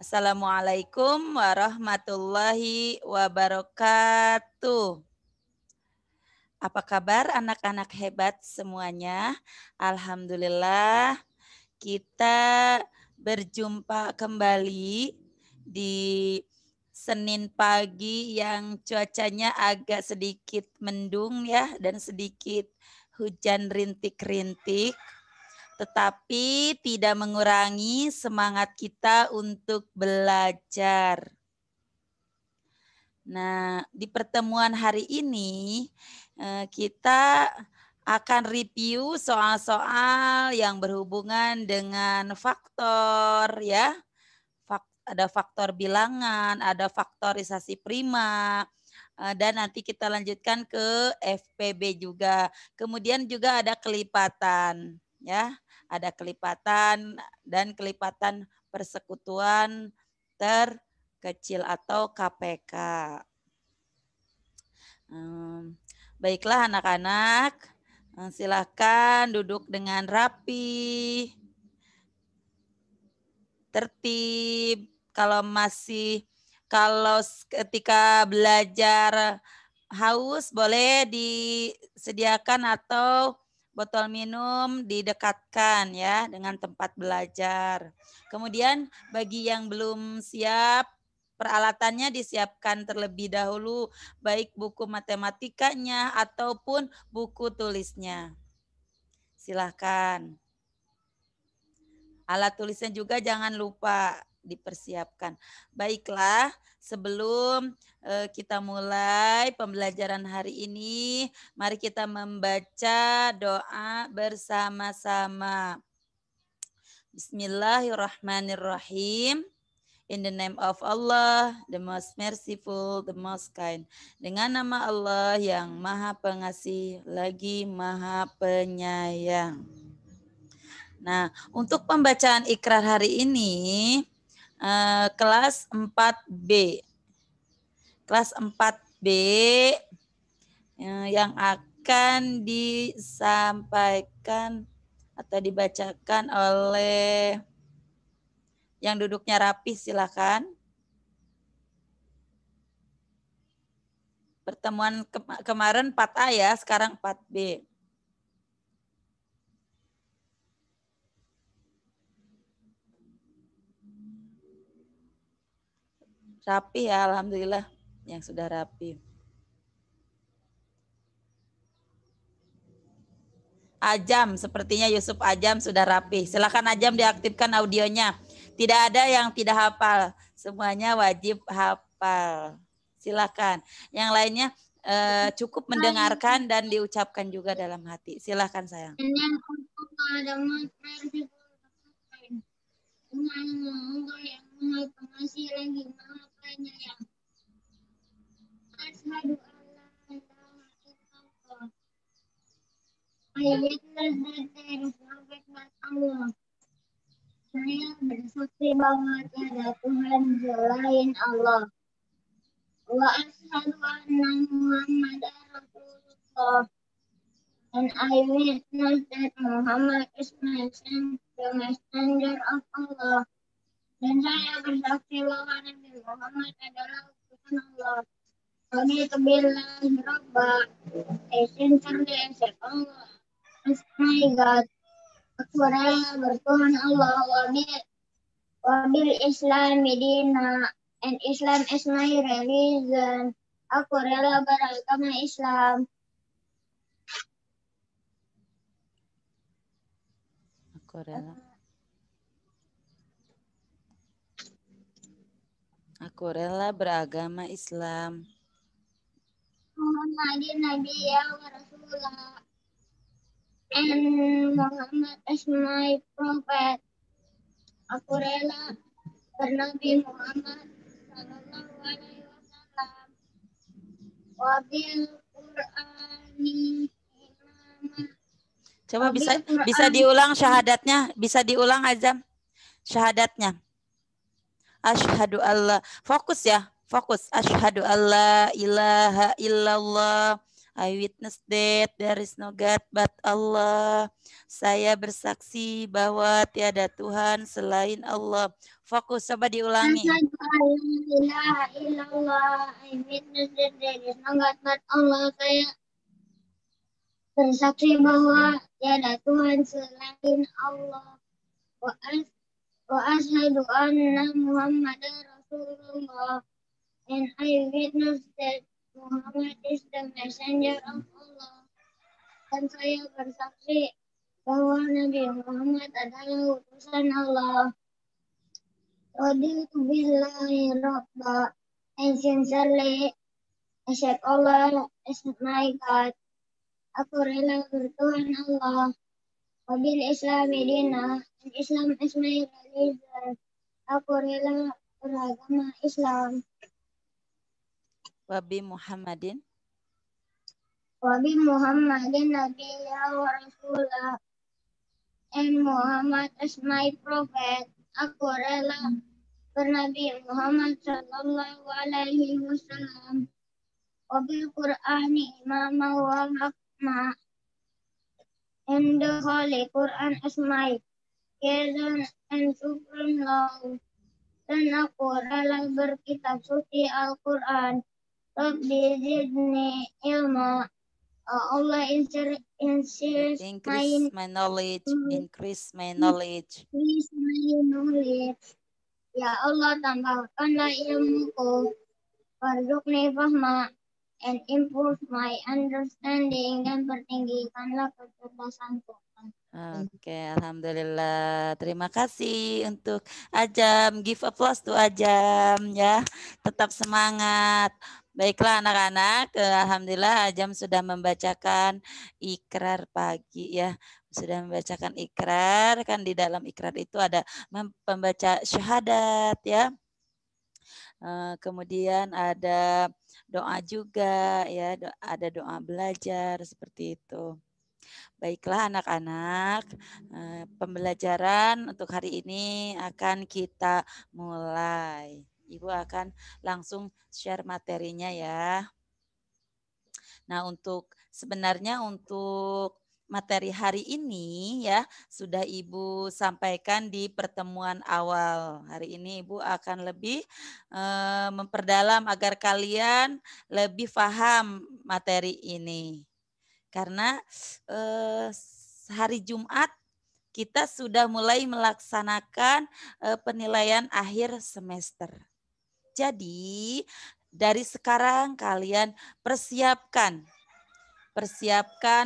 Assalamualaikum warahmatullahi wabarakatuh. Apa kabar anak-anak hebat semuanya? Alhamdulillah kita berjumpa kembali di Senin pagi yang cuacanya agak sedikit mendung ya dan sedikit hujan rintik-rintik. Tetapi tidak mengurangi semangat kita untuk belajar. Nah, di pertemuan hari ini kita akan review soal-soal yang berhubungan dengan faktor ya. Ada faktor bilangan, ada faktorisasi prima, dan nanti kita lanjutkan ke FPB juga. Kemudian juga ada kelipatan ya. Ada kelipatan dan kelipatan persekutuan terkecil atau KPK. Baiklah anak-anak, silakan duduk dengan rapi, tertib. Kalau ketika belajar haus boleh disediakan atau botol minum didekatkan ya dengan tempat belajar. Kemudian bagi yang belum siap, peralatannya disiapkan terlebih dahulu, baik buku matematikanya ataupun buku tulisnya. Silahkan. Alat tulisnya juga jangan lupa dipersiapkan. Baiklah, sebelum kita mulai pembelajaran hari ini, mari kita membaca doa bersama-sama. Bismillahirrahmanirrahim. In the name of Allah, the most merciful, the most kind. Dengan nama Allah yang maha pengasih, lagi maha penyayang. Nah, untuk pembacaan ikrar hari ini, kelas 4B. Kelas 4B yang akan disampaikan atau dibacakan oleh yang duduknya rapi, silakan. Pertemuan kemarin 4A ya, sekarang 4B. Rapi ya, alhamdulillah yang sudah rapi. Ajam, sepertinya Yusuf Ajam sudah rapi. Silakan Ajam diaktifkan audionya. Tidak ada yang tidak hafal, semuanya wajib hafal. Silakan. Yang lainnya cukup mendengarkan dan diucapkan juga dalam hati. Silakan sayang. Yang pengasih lagi maha penyayang. Asyhadu Allah. Saya bersaksi bahwa tiada Tuhan selain Allah. Wa asyhadu anna Muhammadar Rasulullah. And I witness that Muhammad is the messenger of Allah. Dan saya bersaksi bahwa Nabi Muhammad adalah utusan Allah. Raditu billahi rabba. I sincerely accept Allah as my God. Aku rela bertuhan Allah wabil Islam dina, and Islam is my religion. Aku rela beragama Islam. Aku rela beragama Islam. Muhammadin Nabiyya wa Rasulullah. And Muhammad is my prophet. Aku rela bernabi Muhammad sallallahu alaihi wasallam. Wabil Qur'ani imama. Coba bisa diulang syahadatnya, bisa diulang Azam syahadatnya. Asyhadu Allah. Fokus ya, fokus. Asyhadu alla ilaha illallah I witness that there is no God but Allah. Saya bersaksi bahwa tiada Tuhan selain Allah. Fokus, coba diulangi. Asyhadu an la ilaha illallah. I witness that there is no God but Allah. Saya bersaksi bahwa tiada Tuhan selain Allah. Wa asyhadu anna Muhammadar Rasulullah. And I witness that Muhammad is the messenger of Allah. Dan saya bersaksi bahwa Nabi Muhammad adalah utusan Allah. Raditu billahi rabba. And sincerely accept Allah as my God. Aku rela bertuhan Allah. Wabil Islami dina. And Islam is my religion. Aku rela beragama Islam. Wabi Muhammadin. Wabi Muhammadin Nabiyya wa Rasulah. And Muhammad as my prophet. Aku rela bernabi Muhammad sallallahu alaihi wasallam. Wabil Qur'ani imama wa hakma. And the Holy Quran as my guidance and supreme law. Dan aku rela berkitab suci Al-Quran. Rabbi zidni ilma. Allah increase my knowledge. Increase my knowledge. Increase my knowledge. Ya Allah, tambahkanlah ilmuku. Warzuqni fahma. And improve my understanding. Dan pertinggikanlah kecerdasanku. Oke, alhamdulillah. Terima kasih untuk Ajam. Give applause to Ajam ya. Tetap semangat. Baiklah anak-anak, alhamdulillah Ajam sudah membacakan ikrar pagi ya. Sudah membacakan ikrar, kan di dalam ikrar itu ada pembaca syahadat ya. Kemudian ada doa juga ya, ada doa belajar seperti itu. Baiklah anak-anak, pembelajaran untuk hari ini akan kita mulai. Ibu akan langsung share materinya ya. Nah, sebenarnya untuk materi hari ini ya sudah Ibu sampaikan di pertemuan awal. Hari ini Ibu akan lebih memperdalam agar kalian lebih paham materi ini. Karena hari Jumat kita sudah mulai melaksanakan penilaian akhir semester. Jadi dari sekarang kalian persiapkan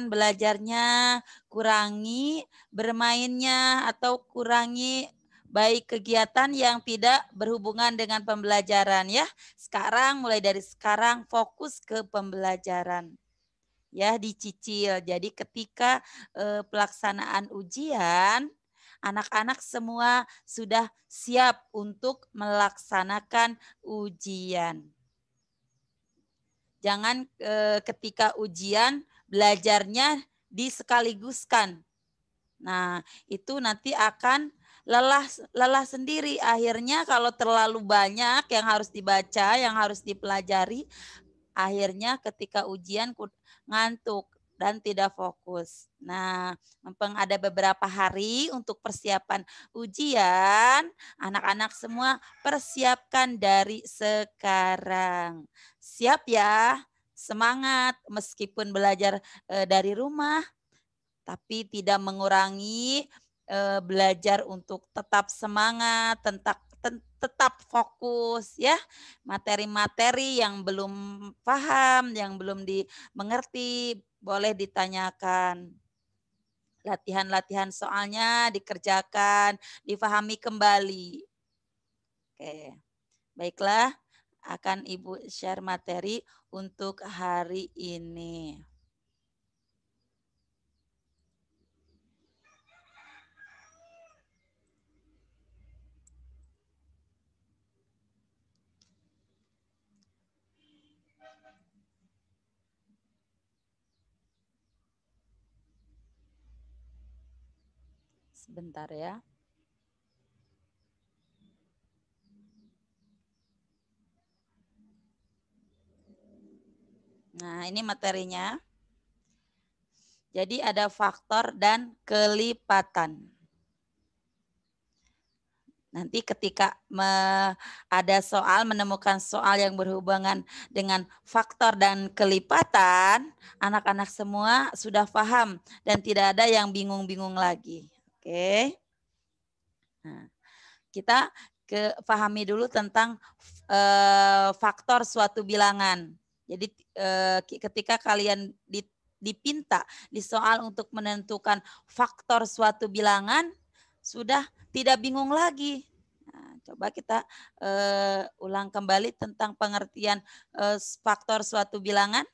belajarnya, kurangi bermainnya atau kurangi baik kegiatan yang tidak berhubungan dengan pembelajaran ya. Mulai dari sekarang fokus ke pembelajaran. Ya, dicicil. Jadi ketika pelaksanaan ujian, anak-anak semua sudah siap untuk melaksanakan ujian. Jangan ketika ujian belajarnya disekaliguskan. Nah, itu nanti akan lelah sendiri. Akhirnya kalau terlalu banyak yang harus dibaca, yang harus dipelajari, akhirnya ketika ujian ngantuk dan tidak fokus. Nah, mumpung ada beberapa hari untuk persiapan ujian, anak-anak semua persiapkan dari sekarang. Siap ya? Semangat meskipun belajar dari rumah, tapi tidak mengurangi belajar untuk tetap semangat, tetap fokus ya. Materi-materi yang belum paham, yang belum dimengerti, boleh ditanyakan. Latihan-latihan soalnya dikerjakan, difahami kembali. Oke. Baiklah, akan Ibu share materi untuk hari ini. Sebentar ya. Nah, ini materinya. Jadi ada faktor dan kelipatan. Nanti ketika ada soal, menemukan soal yang berhubungan dengan faktor dan kelipatan, anak-anak semua sudah paham dan tidak ada yang bingung-bingung lagi. Oke. Nah, kita pahami dulu tentang faktor suatu bilangan. Jadi ketika kalian dipinta di soal untuk menentukan faktor suatu bilangan, sudah tidak bingung lagi. Nah, coba kita ulang kembali tentang pengertian faktor suatu bilangan.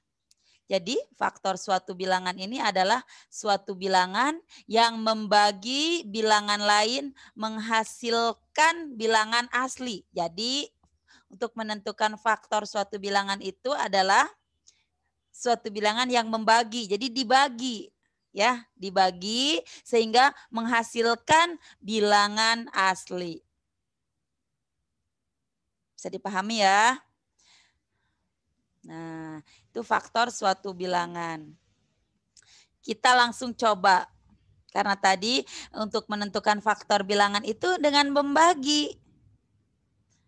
Jadi faktor suatu bilangan ini adalah suatu bilangan yang membagi bilangan lain menghasilkan bilangan asli. Jadi untuk menentukan faktor suatu bilangan itu adalah suatu bilangan yang membagi. Jadi dibagi, ya, dibagi sehingga menghasilkan bilangan asli. Bisa dipahami ya? Nah, itu faktor suatu bilangan. Kita langsung coba. Karena tadi untuk menentukan faktor bilangan itu dengan membagi.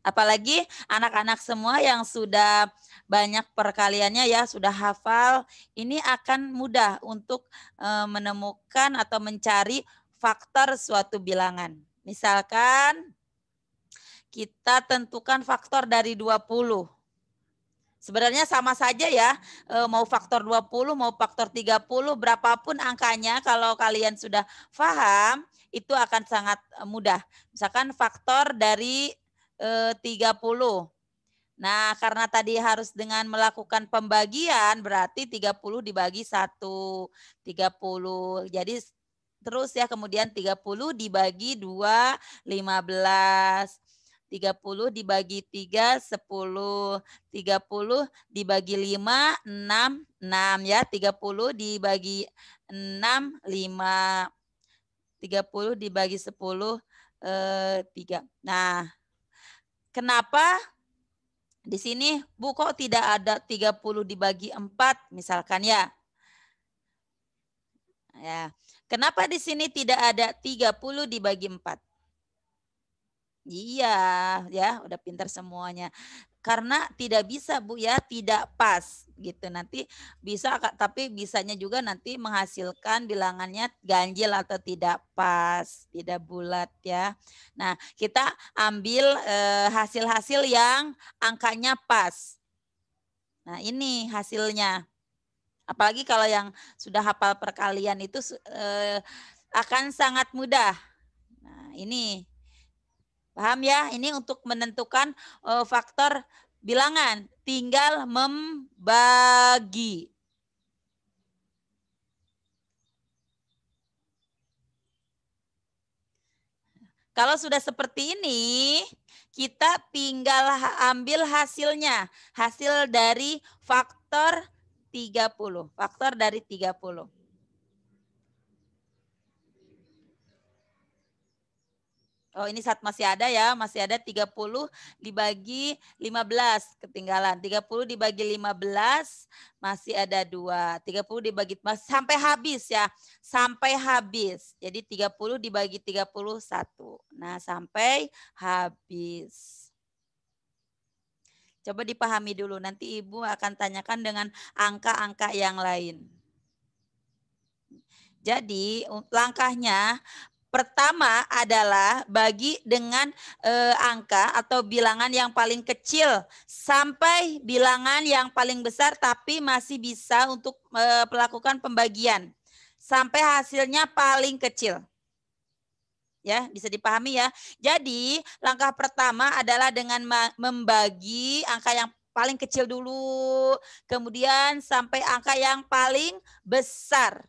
Apalagi anak-anak semua yang sudah banyak perkaliannya ya, sudah hafal, ini akan mudah untuk menemukan atau mencari faktor suatu bilangan. Misalkan kita tentukan faktor dari 20. Sebenarnya sama saja ya, mau faktor 20, mau faktor 30, berapapun angkanya kalau kalian sudah paham, itu akan sangat mudah. Misalkan faktor dari 30. Nah, karena tadi harus dengan melakukan pembagian, berarti 30 dibagi 1, 30. Jadi terus ya, kemudian 30 dibagi 2, 15. 30 dibagi 3, 10. 30 dibagi 5, 6, 6 ya. 30 dibagi 6, 5. 30 dibagi 10, 3. Nah, kenapa di sini Bu kok tidak ada 30 dibagi 4 misalkan ya? Ya. Kenapa di sini tidak ada 30 dibagi 4? Iya, ya, udah pintar semuanya. Karena tidak bisa Bu ya, tidak pas gitu. Nanti bisa tapi bisanya juga nanti menghasilkan bilangannya ganjil atau tidak pas, tidak bulat ya. Nah, kita ambil hasil-hasil yang angkanya pas. Nah, ini hasilnya. Apalagi kalau yang sudah hafal perkalian itu akan sangat mudah. Nah, ini paham ya? Ini untuk menentukan faktor bilangan. Tinggal membagi. Kalau sudah seperti ini, kita tinggal ambil hasilnya. Hasil dari faktor 30. Faktor dari 30. Oh, ini saat masih ada ya, masih ada 30 dibagi 15 ketinggalan. 30 dibagi 15 masih ada 2. 30 dibagi sampai habis ya. Sampai habis. Jadi 30 dibagi 31. Nah, sampai habis. Coba dipahami dulu, nanti Ibu akan tanyakan dengan angka-angka yang lain. Jadi, langkahnya pertama adalah bagi dengan angka atau bilangan yang paling kecil sampai bilangan yang paling besar tapi masih bisa untuk melakukan pembagian sampai hasilnya paling kecil. Ya, bisa dipahami ya. Jadi, langkah pertama adalah dengan membagi angka yang paling kecil dulu, kemudian sampai angka yang paling besar.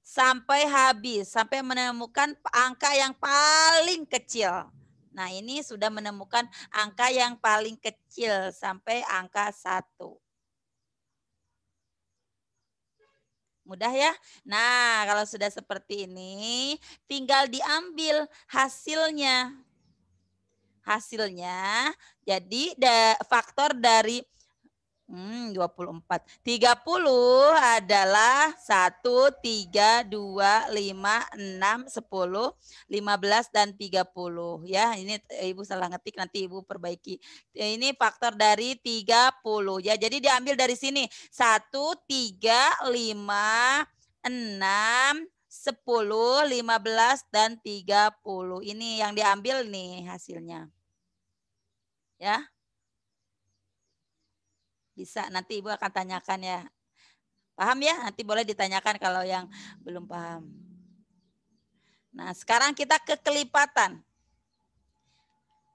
Sampai habis, sampai menemukan angka yang paling kecil. Nah, ini sudah menemukan angka yang paling kecil sampai angka 1. Mudah ya? Nah, kalau sudah seperti ini, tinggal diambil hasilnya. Hasilnya, jadi faktor dari 24. 30 adalah 1, 3, 2, 5, 6, 10, 15, dan 30. Ya, ini Ibu salah ngetik, nanti Ibu perbaiki. Ini faktor dari 30. Ya, jadi diambil dari sini. 1, 3, 5, 6, 10, 15, dan 30. Ini yang diambil nih hasilnya. Ya. Bisa, nanti Ibu akan tanyakan ya. Paham ya? Nanti boleh ditanyakan kalau yang belum paham. Nah, sekarang kita ke kelipatan.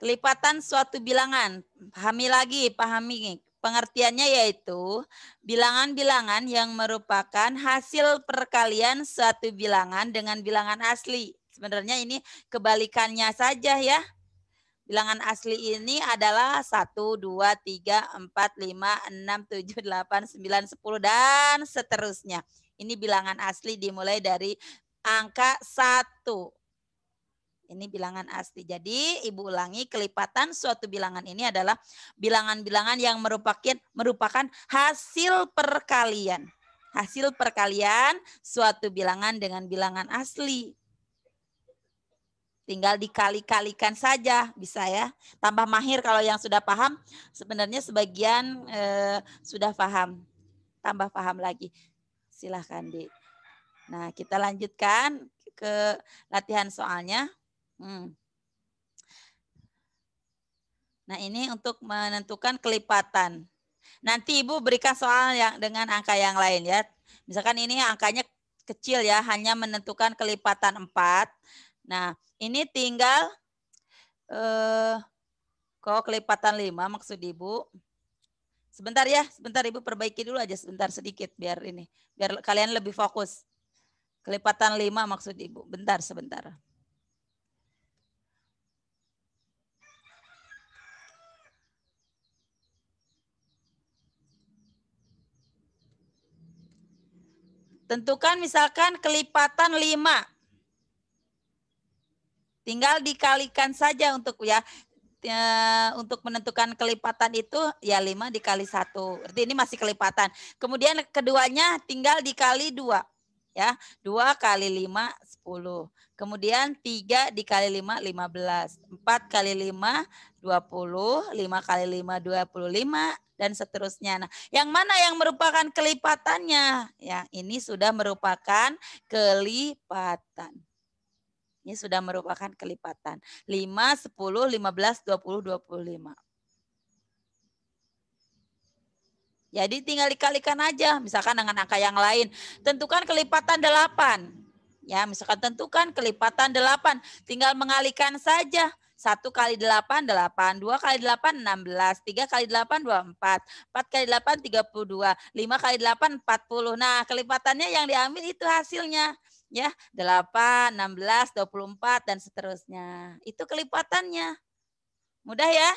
Kelipatan suatu bilangan. Pahami. Pengertiannya yaitu bilangan-bilangan yang merupakan hasil perkalian suatu bilangan dengan bilangan asli. Sebenarnya ini kebalikannya saja ya. Bilangan asli ini adalah 1, 2, 3, 4, 5, 6, 7, 8, 9, 10, dan seterusnya. Ini bilangan asli dimulai dari angka 1. Ini bilangan asli. Jadi Ibu ulangi, kelipatan suatu bilangan ini adalah bilangan-bilangan yang merupakan hasil perkalian. Hasil perkalian suatu bilangan dengan bilangan asli. Tinggal dikali-kalikan saja, bisa ya. Tambah mahir kalau yang sudah paham, sebenarnya sebagian sudah paham. Tambah paham lagi. Silahkan, Dik. Nah, kita lanjutkan ke latihan soalnya. Nah, ini untuk menentukan kelipatan. Nanti Ibu berikan soal yang dengan angka yang lain ya. Misalkan ini angkanya kecil ya, hanya menentukan kelipatan 4. Nah, ini tinggal kalau kelipatan 5 maksud Ibu. Sebentar ya, sebentar Ibu perbaiki dulu aja sebentar sedikit biar kalian lebih fokus. Kelipatan 5 maksud Ibu. Bentar, sebentar. Tentukan misalkan kelipatan 5. Tinggal dikalikan saja untuk untuk menentukan kelipatan itu ya 5 dikali 1. Berarti ini masih kelipatan. Kemudian keduanya tinggal dikali 2. Ya, 2 kali 5 10. Kemudian 3 dikali 5 15. 4 kali 5 20, 5 kali 5 25 dan seterusnya. Nah, yang mana yang merupakan kelipatannya? Ya, ini sudah merupakan kelipatan. Ini sudah merupakan kelipatan. 5, 10, 15, 20, 25. Jadi tinggal dikalikan aja. Misalkan dengan angka yang lain. Tentukan kelipatan 8. Ya, misalkan tentukan kelipatan 8. Tinggal mengalihkan saja. 1 kali 8, 8. 2 kali 8, 16. 3 kali 8, 24. 4 kali 8, 32. 5 kali 8, 40. Nah, kelipatannya yang diambil itu hasilnya. Ya, 8, 16, 24, dan seterusnya. Itu kelipatannya. Mudah ya?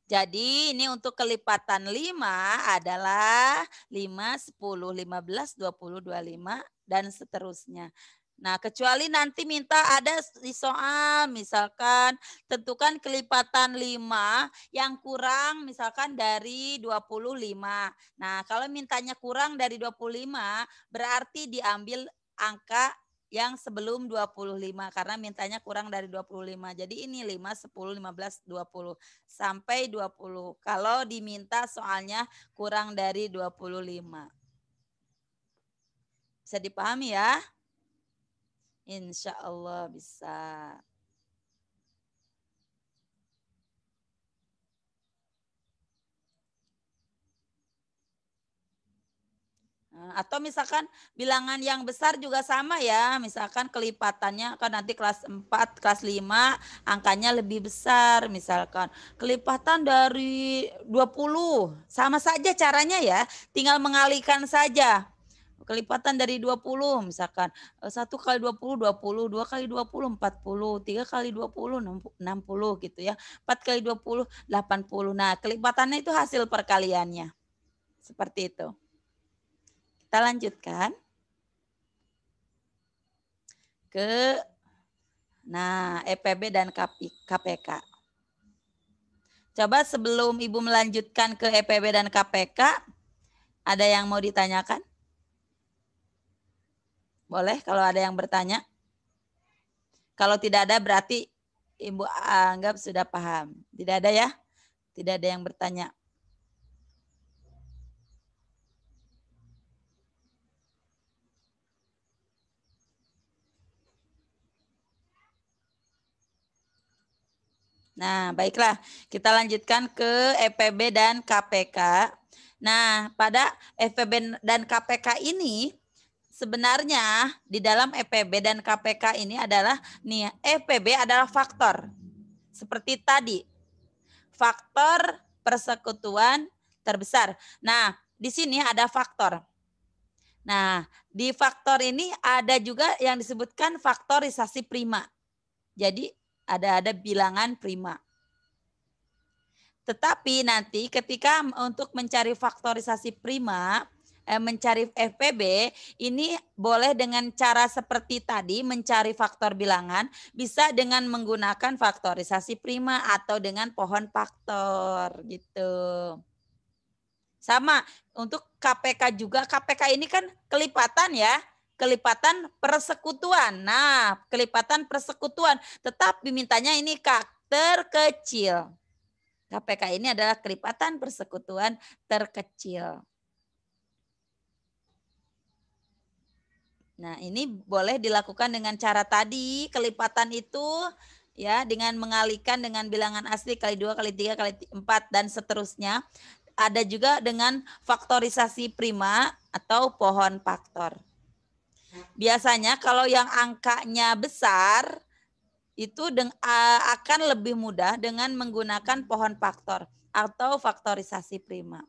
Jadi ini untuk kelipatan 5 adalah 5, 10, 15, 20, 25, dan seterusnya. Nah, kecuali nanti minta ada di soal, misalkan tentukan kelipatan 5 yang kurang misalkan dari 25. Nah, kalau mintanya kurang dari 25, berarti diambil angka yang sebelum 25 karena mintanya kurang dari 25. Jadi ini 5, 10, 15, 20 sampai 20. Kalau diminta soalnya kurang dari 25. Bisa dipahami ya? Insya Allah bisa. Atau misalkan bilangan yang besar juga sama ya. Misalkan kelipatannya kan nanti kelas 4, kelas 5 angkanya lebih besar. Misalkan kelipatan dari 20. Sama saja caranya ya. Tinggal mengalihkan saja. Kelipatan dari 20 misalkan 1 kali 20, 20, 2 kali 20, 40, 3 kali 20, 60 gitu ya. 4 kali 20, 80. Nah, kelipatannya itu hasil perkaliannya. Seperti itu. Kita lanjutkan ke EPB dan KPK. Coba sebelum Ibu melanjutkan ke EPB dan KPK, ada yang mau ditanyakan? Boleh kalau ada yang bertanya. Kalau tidak ada berarti Ibu anggap sudah paham. Tidak ada ya? Tidak ada yang bertanya. Nah, baiklah. Kita lanjutkan ke EPB dan KPK. Nah, pada EPB dan KPK ini sebenarnya di dalam EPB dan KPK ini adalah nih, EPB adalah faktor. Seperti tadi, faktor persekutuan terbesar. Nah, di sini ada faktor. Nah, di faktor ini ada juga yang disebutkan faktorisasi prima. Jadi ada bilangan prima. Tetapi nanti ketika untuk mencari faktorisasi prima, mencari FPB, ini boleh dengan cara seperti tadi, mencari faktor bilangan, bisa dengan menggunakan faktorisasi prima atau dengan pohon faktor gitu. Sama untuk KPK juga, KPK ini kan kelipatan ya, kelipatan persekutuan. Nah, kelipatan persekutuan, tetap dimintanya ini Kak, terkecil. KPK ini adalah kelipatan persekutuan terkecil. Nah, ini boleh dilakukan dengan cara tadi, kelipatan itu ya dengan mengalikan dengan bilangan asli kali 2, kali 3, kali 4 dan seterusnya. Ada juga dengan faktorisasi prima atau pohon faktor. Biasanya kalau yang angkanya besar itu akan lebih mudah dengan menggunakan pohon faktor atau faktorisasi prima.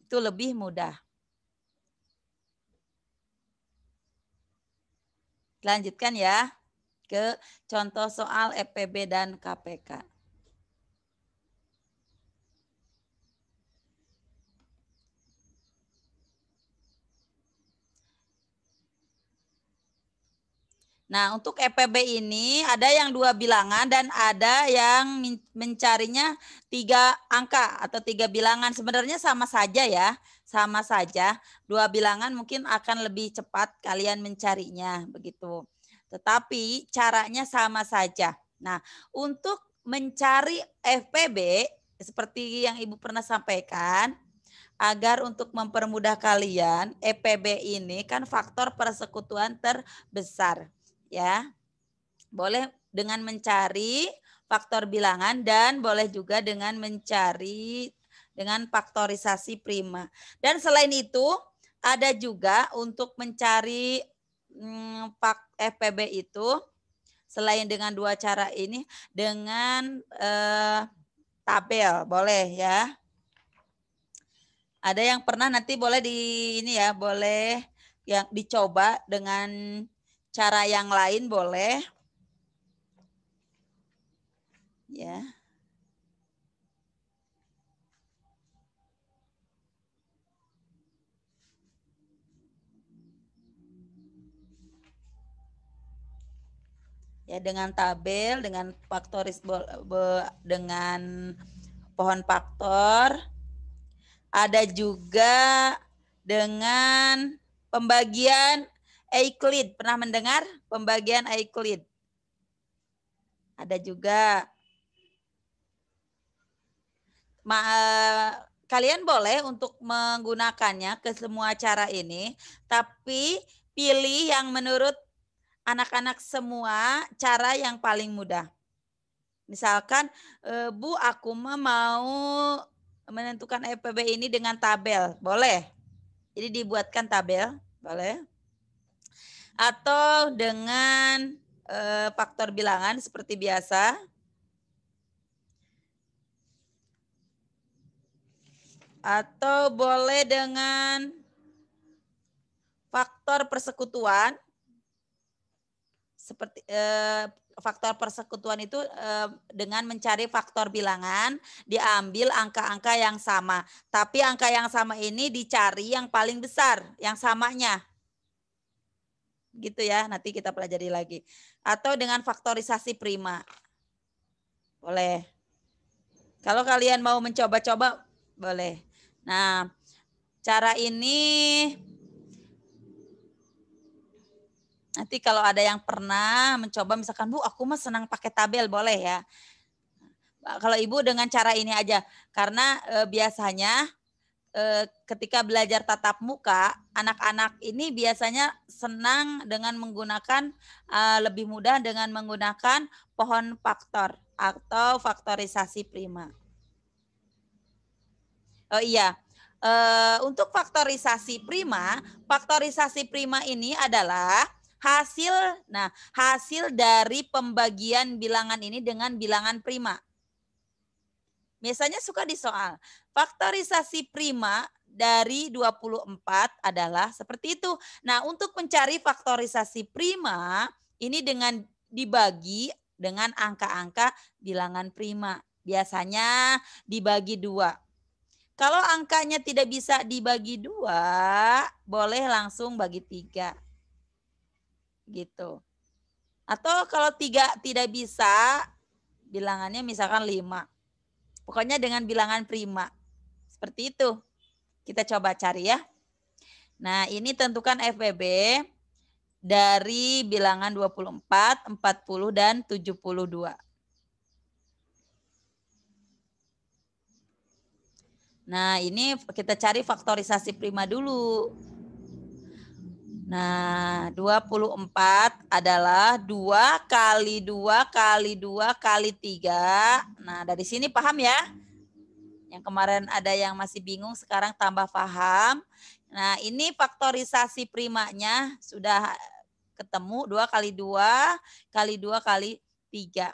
Itu lebih mudah. Lanjutkan ya ke contoh soal EPB dan KPK. Nah, untuk EPB ini ada yang 2 bilangan dan ada yang mencarinya 3 angka atau 3 bilangan. Sebenarnya sama saja ya, sama saja. 2 bilangan mungkin akan lebih cepat kalian mencarinya begitu. Tetapi caranya sama saja. Nah, untuk mencari FPB seperti yang Ibu pernah sampaikan, agar untuk mempermudah kalian, EPB ini kan faktor persekutuan terbesar. Ya, boleh dengan mencari faktor bilangan dan boleh juga dengan mencari dengan faktorisasi prima. Dan selain itu ada juga untuk mencari FPB itu selain dengan 2 cara ini dengan tabel boleh ya. Ada yang pernah nanti boleh ini ya, boleh yang dicoba dengan cara yang lain boleh. Ya. Ya, dengan tabel, dengan faktoris dengan pohon faktor. Ada juga dengan pembagian Euclid. Pernah mendengar pembagian Euclid? Ada juga. Kalian boleh untuk menggunakannya ke semua cara ini, tapi pilih yang menurut anak-anak semua cara yang paling mudah. Misalkan, Bu, aku mau menentukan EPB ini dengan tabel, boleh. Jadi dibuatkan tabel, boleh. Atau dengan faktor bilangan seperti biasa. Atau boleh dengan faktor persekutuan. Seperti faktor persekutuan itu dengan mencari faktor bilangan, diambil angka-angka yang sama. Tapi angka yang sama ini dicari yang paling besar, yang samanya. Gitu ya, nanti kita pelajari lagi. Atau dengan faktorisasi prima. Boleh. Kalau kalian mau mencoba-coba, boleh. Nah, cara ini nanti kalau ada yang pernah mencoba, misalkan, Bu, aku mah senang pakai tabel, boleh ya. Kalau Ibu dengan cara ini aja, karena biasanya ketika belajar tatap muka, anak-anak ini biasanya senang dengan menggunakan lebih mudah dengan menggunakan pohon faktor atau faktorisasi prima. Oh iya, untuk faktorisasi prima ini adalah hasil dari pembagian bilangan ini dengan bilangan prima. Biasanya suka di soal. Faktorisasi prima dari 24 adalah seperti itu. Nah, untuk mencari faktorisasi prima, ini dengan dibagi dengan angka-angka bilangan prima. Biasanya dibagi 2. Kalau angkanya tidak bisa dibagi 2, boleh langsung bagi 3. Gitu. Atau kalau 3 tidak bisa, bilangannya misalkan 5. Pokoknya dengan bilangan prima. Seperti itu. Kita coba cari ya. Nah, ini tentukan FPB dari bilangan 24, 40, dan 72. Nah, ini kita cari faktorisasi prima dulu. Nah, 24 adalah 2 kali 2 kali 2 kali 3. Nah, dari sini paham ya? Yang kemarin ada yang masih bingung, sekarang tambah paham. Nah, ini faktorisasi primanya sudah ketemu 2 kali 2 kali 2 kali 3.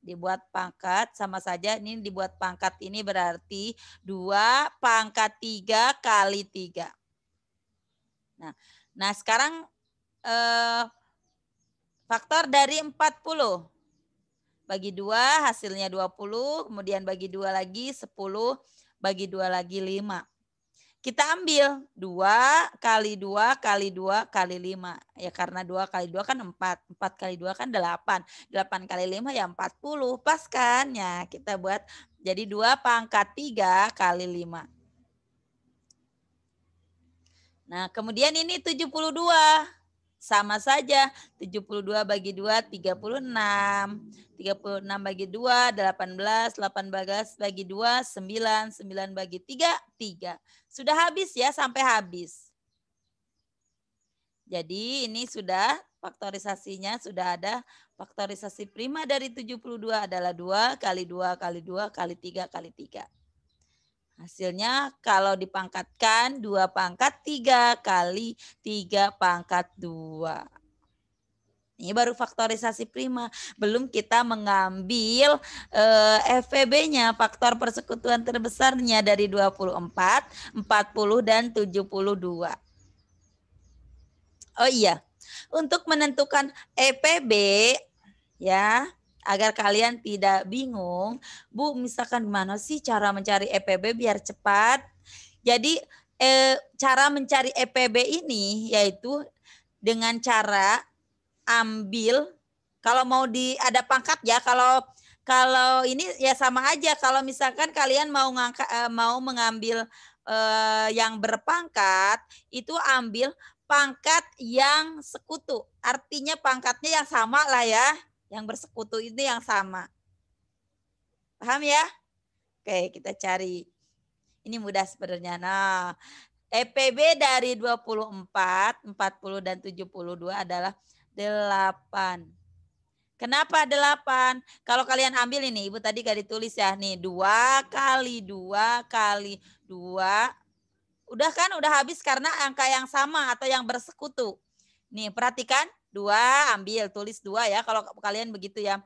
Dibuat pangkat sama saja, ini dibuat pangkat ini berarti 2 pangkat 3 kali 3. Nah sekarang faktor dari 40. Bagi 2 hasilnya 20, kemudian bagi 2 lagi 10, bagi 2 lagi 5. Kita ambil 2 kali 2 kali 2 kali 5. Ya karena 2 kali 2 kan 4. 4 kali 2 kan 8. 8 kali 5 ya 40. Pas kan? Ya kita buat jadi 2 pangkat 3 kali 5. Nah kemudian ini 72. Sama saja, 72 bagi 2, 36. 36 bagi 2, 18. 18 bagi 2, 9. 9 bagi 3, 3. Sudah habis ya, sampai habis. Jadi ini sudah faktorisasinya, sudah ada. Faktorisasi prima dari 72 adalah 2 kali 2 kali 2 kali 3 kali 3. Hasilnya kalau dipangkatkan 2 pangkat 3 kali 3 pangkat 2. Ini baru faktorisasi prima. Belum kita mengambil FPB-nya, faktor persekutuan terbesarnya dari 24, 40, dan 72. Oh iya, untuk menentukan EPB ya, agar kalian tidak bingung, Bu, misalkan gimana sih cara mencari EPB biar cepat? Jadi cara mencari EPB ini yaitu dengan cara ambil, kalau mau ada pangkat ya, kalau ini ya sama aja, kalau misalkan kalian mau mengambil yang berpangkat, itu ambil pangkat yang sekutu. Artinya pangkatnya yang sama lah ya, yang bersekutu ini yang sama. Paham ya? Oke, kita cari. Ini mudah sebenarnya. Nah, EPB dari 24, 40, dan 72 adalah 8. Kenapa 8? Kalau kalian ambil ini, Ibu tadi gak ditulis ya. Nih, 2 kali 2 kali 2. Udah kan? Udah habis karena angka yang sama atau yang bersekutu. Nih, perhatikan. 2, ambil. Tulis 2 ya kalau kalian begitu ya.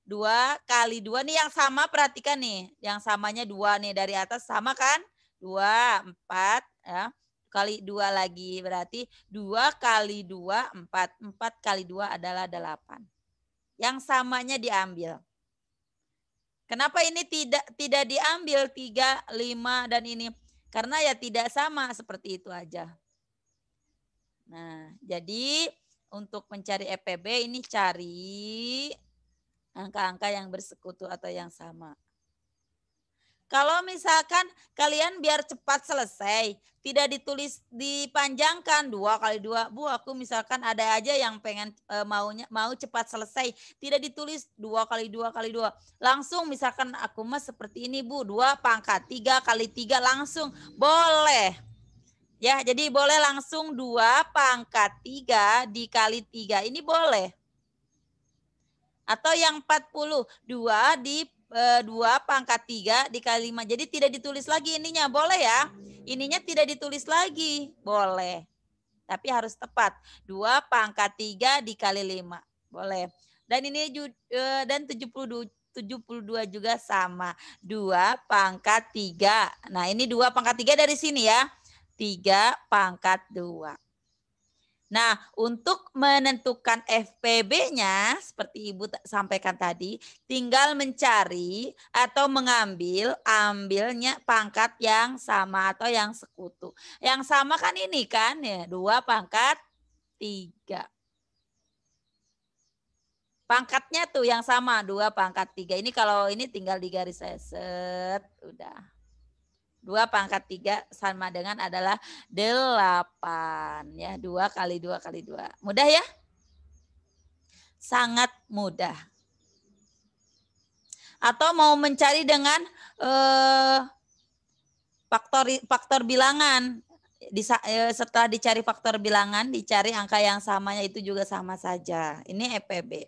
2 kali 2 nih yang sama, perhatikan nih. Yang samanya 2 nih dari atas sama kan? 2, 4 ya. Kali 2 lagi berarti 2 kali 2, 4. 4 kali 2 adalah 8. Yang samanya diambil. Kenapa ini tidak diambil 3, 5 dan ini? Karena ya tidak sama, seperti itu aja. Nah, jadi untuk mencari EPB ini cari angka-angka yang bersekutu atau yang sama. Kalau misalkan kalian biar cepat selesai, tidak ditulis dipanjangkan 2 kali 2. Bu, aku misalkan ada aja yang pengen mau cepat selesai, tidak ditulis 2 kali 2 kali 2. Langsung misalkan aku mah seperti ini, Bu, 2 pangkat 3 kali 3 langsung boleh. Ya, jadi boleh langsung 2 pangkat 3 dikali 3. Ini boleh. Atau yang 40, 2 2 pangkat 3 dikali 5. Jadi tidak ditulis lagi ininya, boleh ya. Ininya tidak ditulis lagi, boleh. Tapi harus tepat. 2 pangkat 3 dikali 5, boleh. Dan ini dan 72 juga sama. 2 pangkat 3. Nah, ini 2 pangkat 3 dari sini ya. 3 pangkat 2. Nah, untuk menentukan FPB-nya, seperti Ibu sampaikan tadi, tinggal mencari atau ambilnya pangkat yang sama atau yang sekutu. Yang sama kan ini kan, ya 2 pangkat 3. Pangkatnya tuh yang sama, 2 pangkat 3. Ini kalau ini tinggal digaris saya, set, udah. 2 pangkat 3 sama dengan adalah 8. Ya, 2 kali 2 kali 2. Mudah ya? Sangat mudah. Atau mau mencari dengan faktor bilangan. Setelah dicari faktor bilangan, dicari angka yang samanya itu juga sama saja. Ini EPB.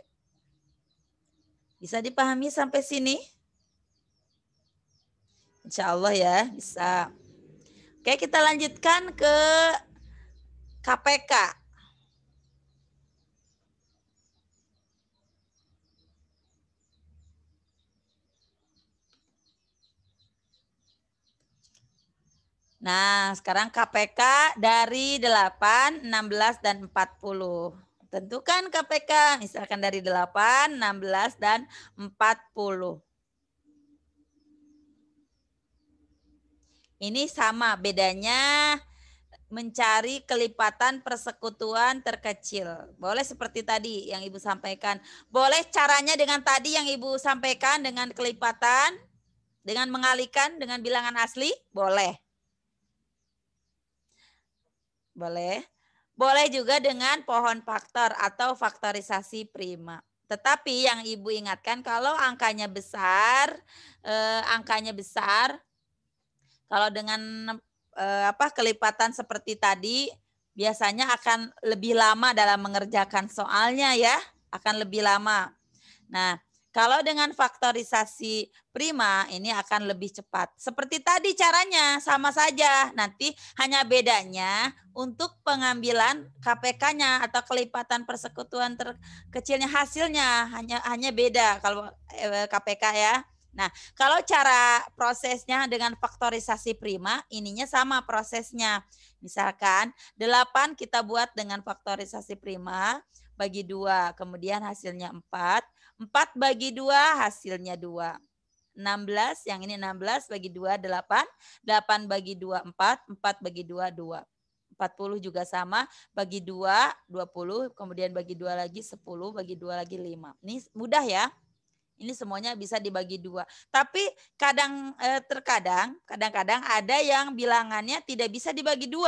Bisa dipahami sampai sini? Insya Allah ya, bisa. Oke, kita lanjutkan ke KPK. Nah, sekarang KPK dari 8, 16, dan 40. Tentukan KPK, misalkan dari 8, 16, dan 40. Ini sama, bedanya mencari kelipatan persekutuan terkecil. Boleh seperti tadi yang Ibu sampaikan. Boleh caranya dengan tadi yang Ibu sampaikan dengan kelipatan, dengan mengalihkan dengan bilangan asli, boleh. Boleh. Boleh juga dengan pohon faktor atau faktorisasi prima. Tetapi yang Ibu ingatkan kalau angkanya besar, kalau dengan kelipatan seperti tadi, biasanya akan lebih lama dalam mengerjakan soalnya ya, akan lebih lama. Nah, kalau dengan faktorisasi prima ini akan lebih cepat. Seperti tadi caranya sama saja. Nanti hanya bedanya untuk pengambilan KPK-nya atau kelipatan persekutuan terkecilnya hasilnya hanya beda kalau KPK ya. Nah, kalau cara prosesnya dengan faktorisasi prima, ininya sama prosesnya. Misalkan 8 kita buat dengan faktorisasi prima, bagi 2, kemudian hasilnya 4. 4 bagi 2 hasilnya 2. 16, yang ini 16 bagi 2, 8. 8 bagi 2, 4. 4 bagi 2, 2. 40 juga sama, bagi 2, 20. Kemudian bagi 2 lagi, 10. Bagi 2 lagi, 5. Ini mudah ya. Ini semuanya bisa dibagi 2. Tapi kadang-kadang ada yang bilangannya tidak bisa dibagi 2.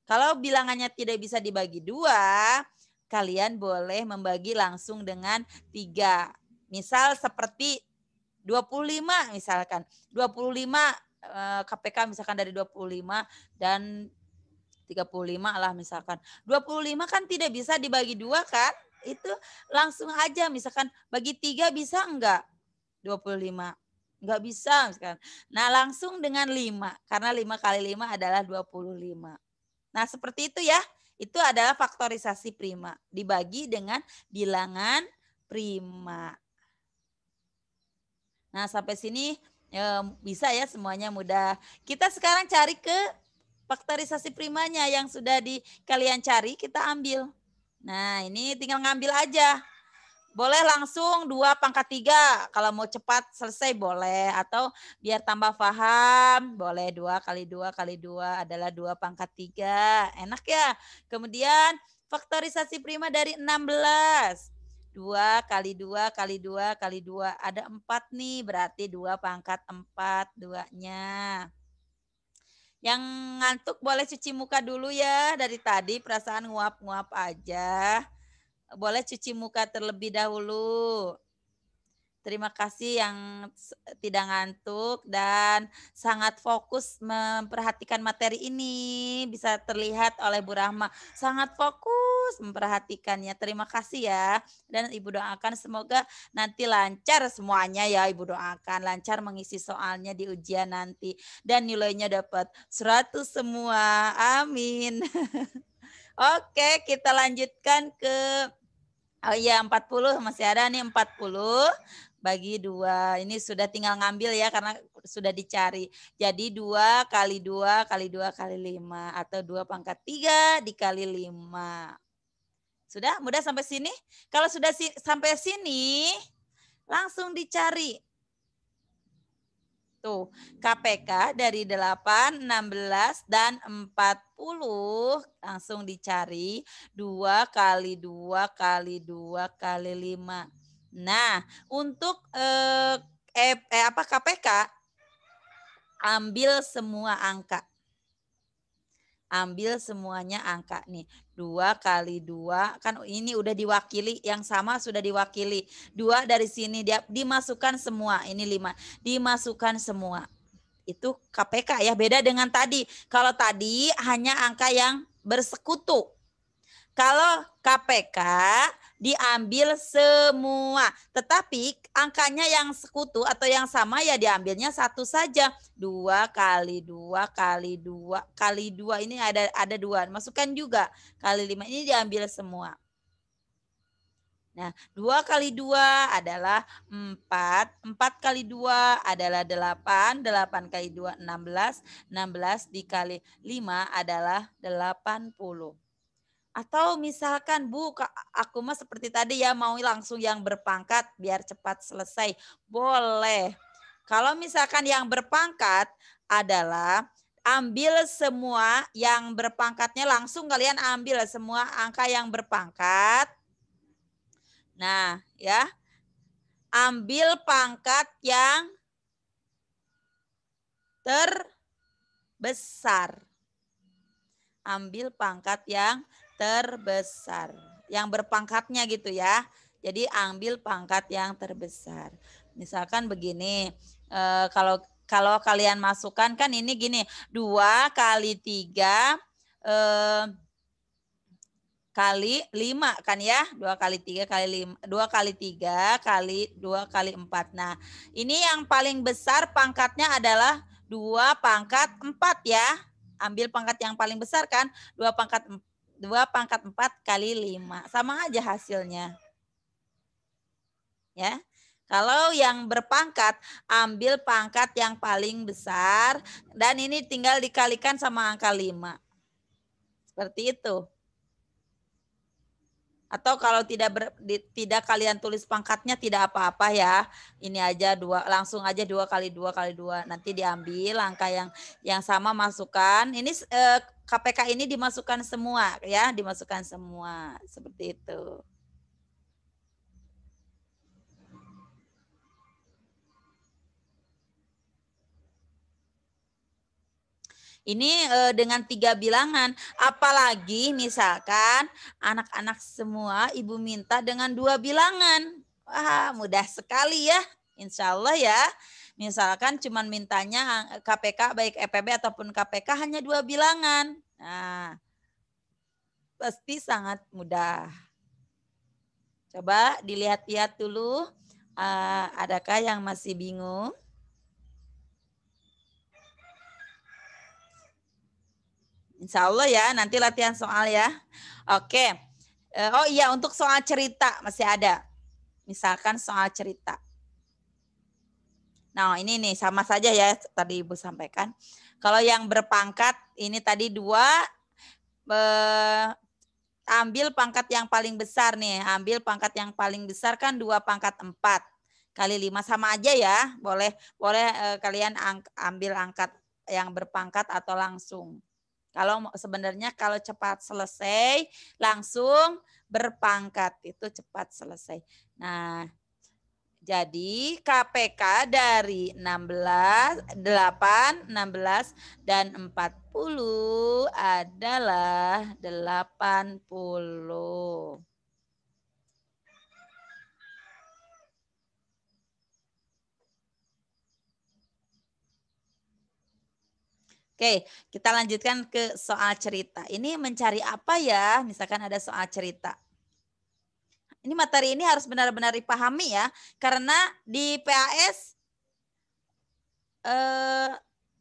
Kalau bilangannya tidak bisa dibagi 2, kalian boleh membagi langsung dengan 3. Misal seperti 25 misalkan. 25 KPK misalkan dari 25 dan 35 lah misalkan. 25 kan tidak bisa dibagi 2 kan? Itu langsung aja misalkan bagi 3 bisa enggak? 25. Enggak bisa misalkan. Nah, langsung dengan 5 karena 5 kali 5 adalah 25. Nah, seperti itu ya. Itu adalah faktorisasi prima. Dibagi dengan bilangan prima. Nah, sampai sini bisa ya semuanya mudah. Kita sekarang cari ke faktorisasi primanya yang sudah kalian cari, kita ambil. Nah, ini tinggal ngambil aja. Boleh langsung 2 pangkat 3. Kalau mau cepat selesai boleh. Atau biar tambah paham, boleh 2 kali 2 kali 2 adalah 2 pangkat 3. Enak ya. Kemudian faktorisasi prima dari 16. 2 kali 2 kali 2 kali 2. Ada 4 nih, berarti 2 pangkat 4 2-nya. Yang ngantuk boleh cuci muka dulu ya. Dari tadi perasaan nguap-nguap aja. Boleh cuci muka terlebih dahulu. Terima kasih yang tidak ngantuk dan sangat fokus memperhatikan materi ini. Bisa terlihat oleh Bu Rahma. Sangat fokus memperhatikannya. Terima kasih ya. Dan Ibu doakan semoga nanti lancar semuanya ya. Ibu doakan lancar mengisi soalnya di ujian nanti. Dan nilainya dapat 100 semua. Amin. Oke, kita lanjutkan ke... Oh iya, 40 masih ada nih 40 bagi 2. Ini sudah tinggal ngambil ya karena sudah dicari. Jadi 2 kali 2 kali 2 kali 5 atau 2 pangkat 3 dikali 5. Sudah mudah sampai sini? Kalau sudah sampai sini langsung dicari. Tuh, KPK dari 8, 16, dan 40 langsung dicari 2 kali 2 kali 2 kali 5. Nah, untuk KPK ambil semua angka. Ambil semuanya angka nih. 2 kali 2 kan ini udah diwakili, yang sama sudah diwakili. 2 dari sini dia dimasukkan semua. Ini 5. Dimasukkan semua. Itu KPK ya, beda dengan tadi. Kalau tadi hanya angka yang bersekutu. Kalau KPK diambil semua, tetapi angkanya yang sekutu atau yang sama ya diambilnya satu saja. 2 kali 2 kali 2 kali 2 ini ada 2, masukkan juga. Kali 5 ini diambil semua. Nah, 2 kali 2 adalah 4. 4 kali 2 adalah 8. 8 kali 2, 16. 16 dikali 5 adalah 80. Atau misalkan, Bu, aku mah seperti tadi ya, mau langsung yang berpangkat biar cepat selesai. Boleh. Kalau misalkan yang berpangkat adalah ambil semua yang berpangkatnya, langsung kalian ambil semua angka yang berpangkat. Nah, ya. Ambil pangkat yang terbesar. Ambil pangkat yang terbesar. Yang berpangkatnya gitu ya. Jadi ambil pangkat yang terbesar. Misalkan begini, kalau kalian masukkan kan ini gini, 2 kali 3 kali 5 kan ya, 2 kali 3 kali 5, 2 kali 3 kali 2 kali 4. Nah, ini yang paling besar pangkatnya adalah 2 pangkat 4 ya. Ambil pangkat yang paling besar kan, 2 pangkat 4 kali 5. Sama aja hasilnya. Ya. Kalau yang berpangkat, ambil pangkat yang paling besar dan ini tinggal dikalikan sama angka 5. Seperti itu. Atau kalau tidak kalian tulis pangkatnya tidak apa-apa ya. Ini aja 2, langsung aja 2 kali 2 kali 2. Nanti diambil angka yang sama masukkan. Ini KPK ini dimasukkan semua ya, dimasukkan semua. Seperti itu. Ini dengan 3 bilangan. Apalagi misalkan anak-anak semua Ibu minta dengan 2 bilangan. Wah, mudah sekali ya. Insya Allah ya. Misalkan cuman mintanya KPK baik EPB ataupun KPK hanya 2 bilangan. Nah, pasti sangat mudah. Coba dilihat-lihat dulu. Adakah yang masih bingung? Insya Allah ya, nanti latihan soal ya. Oke. Oh iya, untuk soal cerita masih ada. Misalkan soal cerita. Nah, ini nih sama saja ya tadi Ibu sampaikan. Kalau yang berpangkat ini tadi 2, ambil pangkat yang paling besar nih. Ambil pangkat yang paling besar kan 2 pangkat 4 kali 5 sama aja ya. Boleh kalian ambil angkat yang berpangkat atau langsung. Sebenarnya kalau cepat selesai langsung berpangkat itu cepat selesai. Nah, jadi KPK dari 16, 8, 16 dan 40 adalah 80. Oke, kita lanjutkan ke soal cerita. Ini mencari apa ya? Misalkan ada soal cerita. Ini materi ini harus benar-benar dipahami ya. Karena di PAS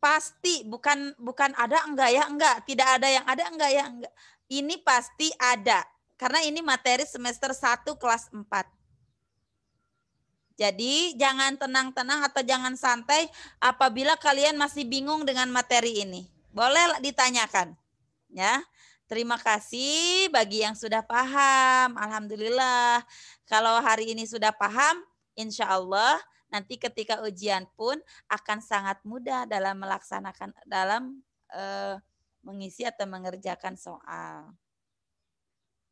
pasti bukan ada enggak ya, enggak. Tidak ada yang ada enggak ya, enggak. Ini pasti ada. Karena ini materi semester 1 kelas 4. Jadi jangan tenang-tenang atau jangan santai apabila kalian masih bingung dengan materi ini. Boleh ditanyakan. Ya. Terima kasih bagi yang sudah paham. Alhamdulillah. Kalau hari ini sudah paham, insya Allah nanti ketika ujian pun akan sangat mudah dalam mengisi atau mengerjakan soal.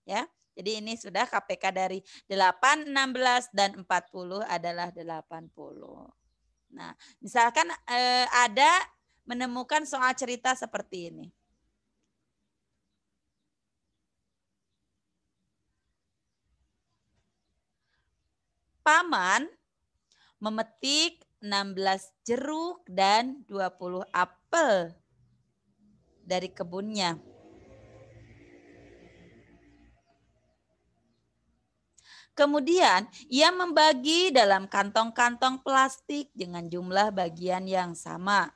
Ya. Jadi ini sudah KPK dari 8, 16, dan 40 adalah 80. Nah, misalkan ada menemukan soal cerita seperti ini. Paman memetik 16 jeruk dan 20 apel dari kebunnya. Kemudian ia membagi dalam kantong-kantong plastik dengan jumlah bagian yang sama.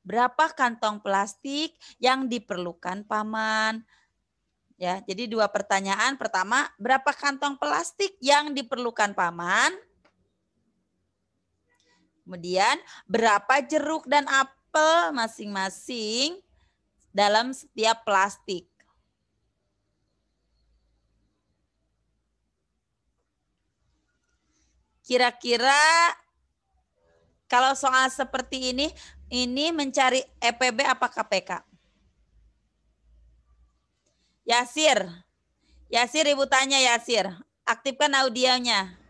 Berapa kantong plastik yang diperlukan paman? Ya, jadi 2 pertanyaan. Pertama, berapa kantong plastik yang diperlukan paman? Kemudian, berapa jeruk dan apel masing-masing dalam setiap plastik? Kira-kira kalau soal seperti ini mencari EPB apa KPK? Yasir, Ibu tanya Yasir. Aktifkan audionya.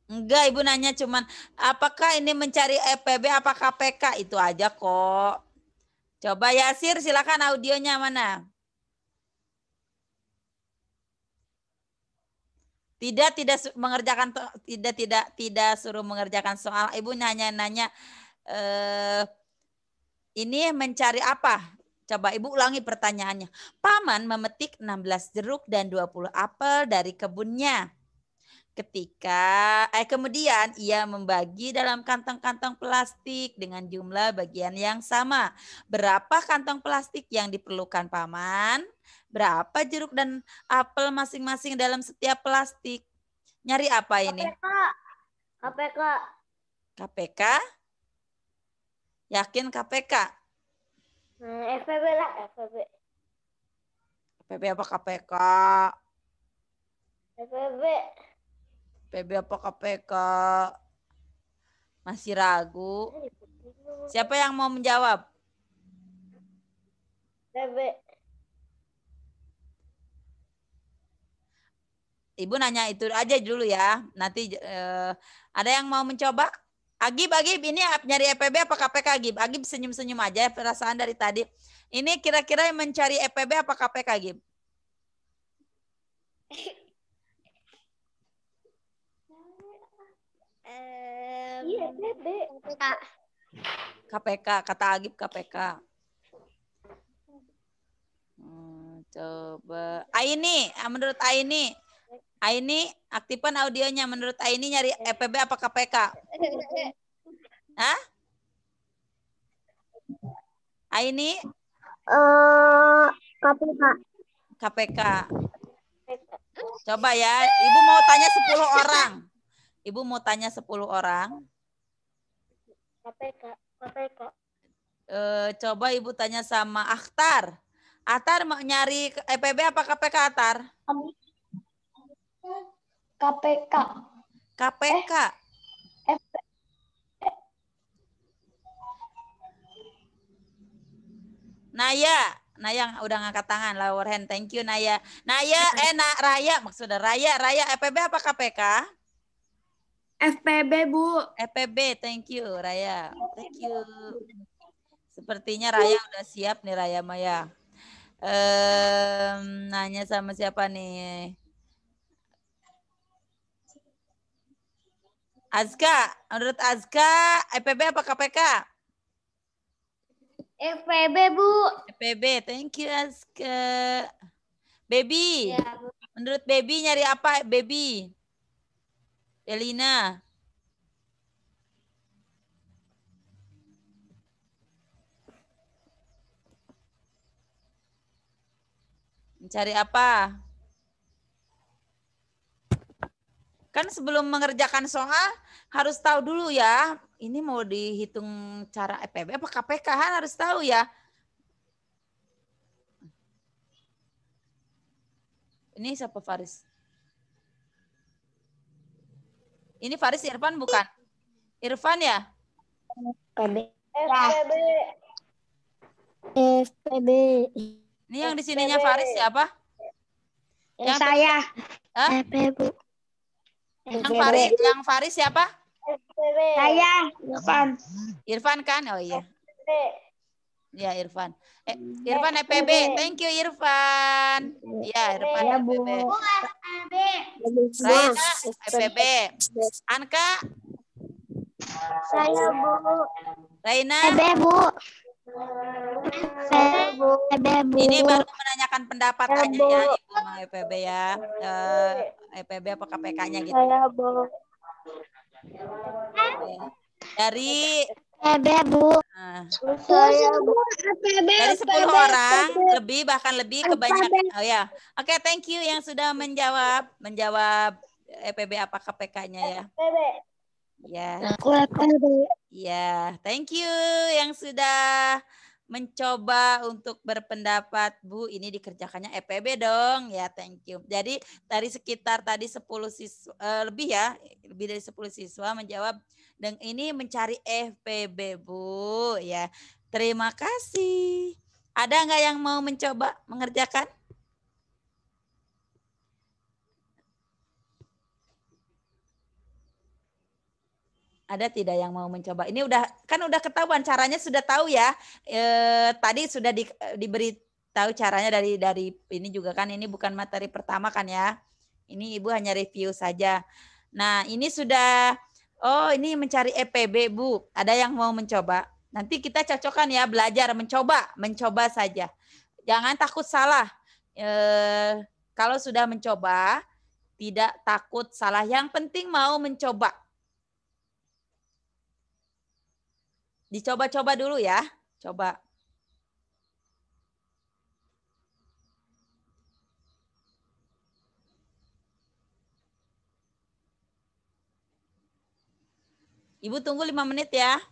Enggak, Ibu nanya cuman apakah ini mencari EPB apa KPK? Itu aja kok. Coba Yasir, silakan audionya mana? Tidak suruh mengerjakan soal. Ibu nanya ini mencari apa? Coba Ibu ulangi pertanyaannya. Paman memetik 16 jeruk dan 20 apel dari kebunnya. Kemudian ia membagi dalam kantong-kantong plastik dengan jumlah bagian yang sama. Berapa kantong plastik yang diperlukan paman? Berapa jeruk dan apel masing-masing dalam setiap plastik? Nyari apa ini? KPK. KPK? Yakin KPK? FPB lah, FPB. FPB apa KPK? FPB. FPB apa KPK? Masih ragu? Siapa yang mau menjawab? FPB. Ibu nanya itu aja dulu ya. Nanti ada yang mau mencoba? Agib, ini nyari EPB apa KPK Agib? Agib senyum-senyum aja perasaan dari tadi. Ini kira-kira yang mencari EPB apa KPK Agib? Iya, FPB. KPK, kata Agib KPK. Coba. Aini, menurut Aini, aktifkan audionya. Menurut Aini nyari EPB apa KPK? Hah? Aini? KPK. KPK. Coba ya, Ibu mau tanya 10 orang. Ibu mau tanya 10 orang. KPK. KPK. Coba Ibu tanya sama Akhtar. Akhtar mau nyari EPB apa KPK Akhtar? KPK. KPK. Naya. Naya udah ngangkat tangan, lower hand. Thank you Naya. Naya, Raya maksudnya Raya. Raya FPB apa KPK? FPB, Bu. FPB, thank you Raya. Thank you. Sepertinya Raya udah siap nih Raya Maya. Nanya sama siapa nih? Azka, menurut Azka, FPB apa KPK? FPB, Bu. FPB, thank you Azka. Baby, Ya, Bu. menurut Baby nyari apa Baby? Elina. Mencari apa? Kan sebelum mengerjakan soal harus tahu dulu ya. Ini mau dihitung cara FPB apa KPK kan harus tahu ya. Ini siapa Faris? Ini Faris Irfan bukan? Irfan ya? FPB. FPB. FPB. Ini yang di sininya Faris siapa? Yang saya. Hah? FPB. Yang Faris siapa? FPB. Saya. Irfan. Irfan kan? Oh iya. Ya Irfan. Irfan FPB. Thank you Irfan. Ya Irfan Ya, FPB. Bu. Raina FPB. Anka. Saya, Bu. Raina. Bu. Saya, Bu. Bu. Ini baru menanyakan pendapat aja ya Ibu sama FPB ya. FPB apa KPK-nya gitu. Saya, Bu. Dari Bu. Saya, Bu. dari 10 orang lebih bahkan lebih kebanyakan. Oh ya. Oke, thank you yang sudah menjawab FPB apa KPK-nya ya. Ya. Ya, thank you yang sudah mencoba untuk berpendapat, Bu. Ini dikerjakannya FPB dong. Ya, thank you. Jadi dari sekitar tadi 10 siswa lebih ya, lebih dari 10 siswa menjawab dan ini mencari FPB, Bu. Ya. Terima kasih. Ada nggak yang mau mencoba mengerjakan? Ada tidak yang mau mencoba? Ini udah ketahuan caranya sudah tahu ya. Tadi sudah diberi tahu caranya dari ini juga kan ini bukan materi pertama kan ya. Ini Ibu hanya review saja. Nah, ini sudah ini mencari EPB, Bu. Ada yang mau mencoba? Nanti kita cocokkan ya, belajar mencoba saja. Jangan takut salah. Kalau sudah mencoba, tidak takut salah. Yang penting mau mencoba. Dicoba-coba dulu ya. Coba. Ibu tunggu 5 menit ya.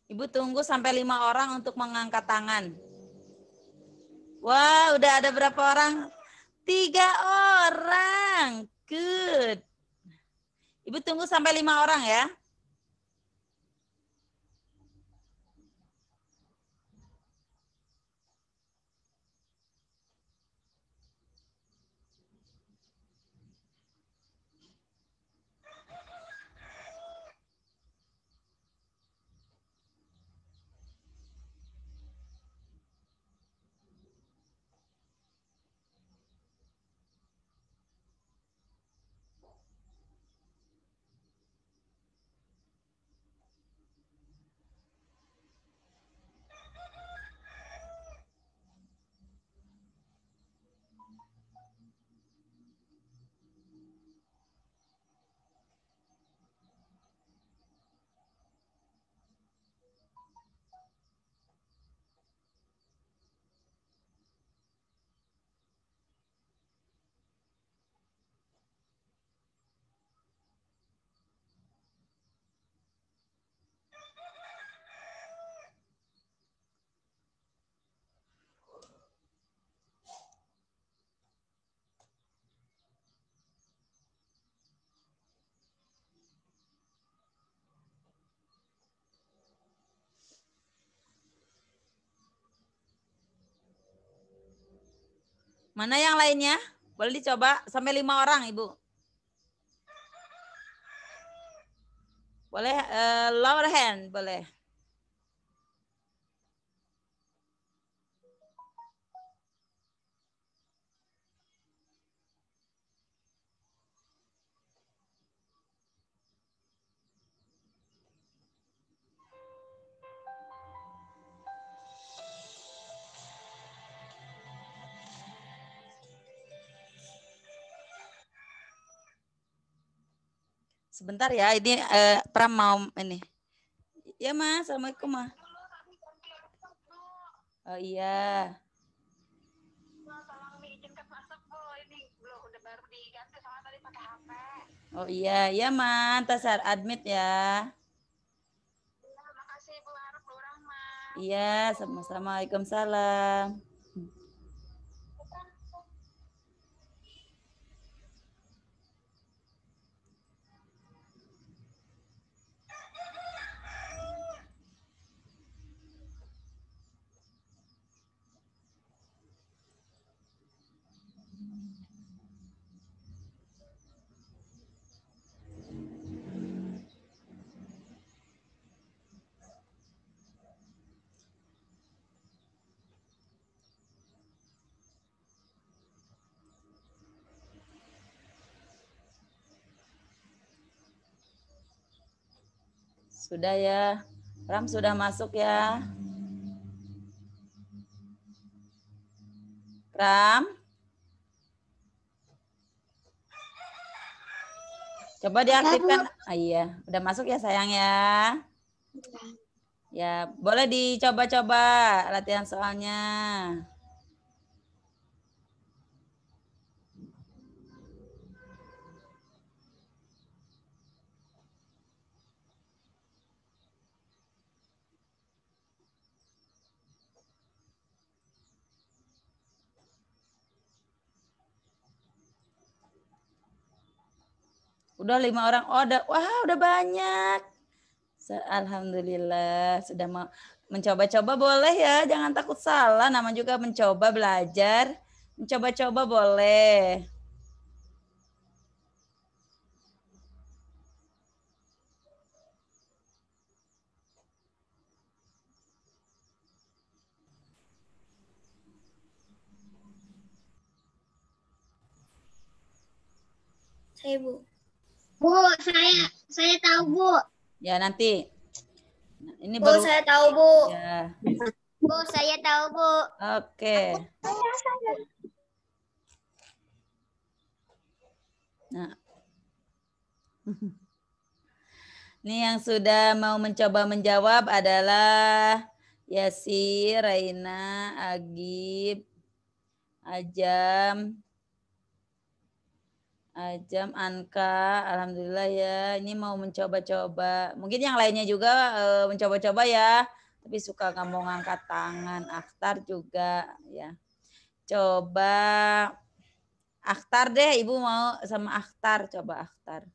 Ibu tunggu sampai 5 orang untuk mengangkat tangan. Wah, udah ada berapa orang? 3 orang. Good. Ibu tunggu sampai 5 orang ya. Mana yang lainnya? Boleh dicoba sampai 5 orang, Ibu. Boleh lower hand, boleh. Sebentar ya, ini Pram mau ini. Ya Mas, Assalamualaikum Ma. Oh iya. Oh iya, ya Ma, ntar saya admit ya. Makasih Bu Harap, Bu Rahma. Iya, sama-sama. Waalaikumsalam. Sudah ya. Pram sudah masuk ya. Pram. Coba diaktifkan. Ah, iya, udah masuk ya sayang ya. Ya, boleh dicoba-coba latihan soalnya. Udah 5 orang. Oh, udah banyak. Alhamdulillah sudah mau mencoba-coba boleh ya, jangan takut salah. Nama juga mencoba belajar. Mencoba-coba boleh. Saya Bu. Bu, saya tahu Bu. Ya nanti. Ini Bu, baru. saya tahu Bu. Ya. Bu, saya tahu Bu. Oke. Nah. Ini yang sudah mau mencoba menjawab adalah Yasir, Raina, Agib, Ajam, Ajam, Anka, alhamdulillah ya. Ini mau mencoba-coba. Mungkin yang lainnya juga mencoba-coba ya. Tapi suka nggak mau ngangkat tangan. Akhtar juga ya. Coba Akhtar deh, Ibu mau sama Akhtar. Coba Akhtar.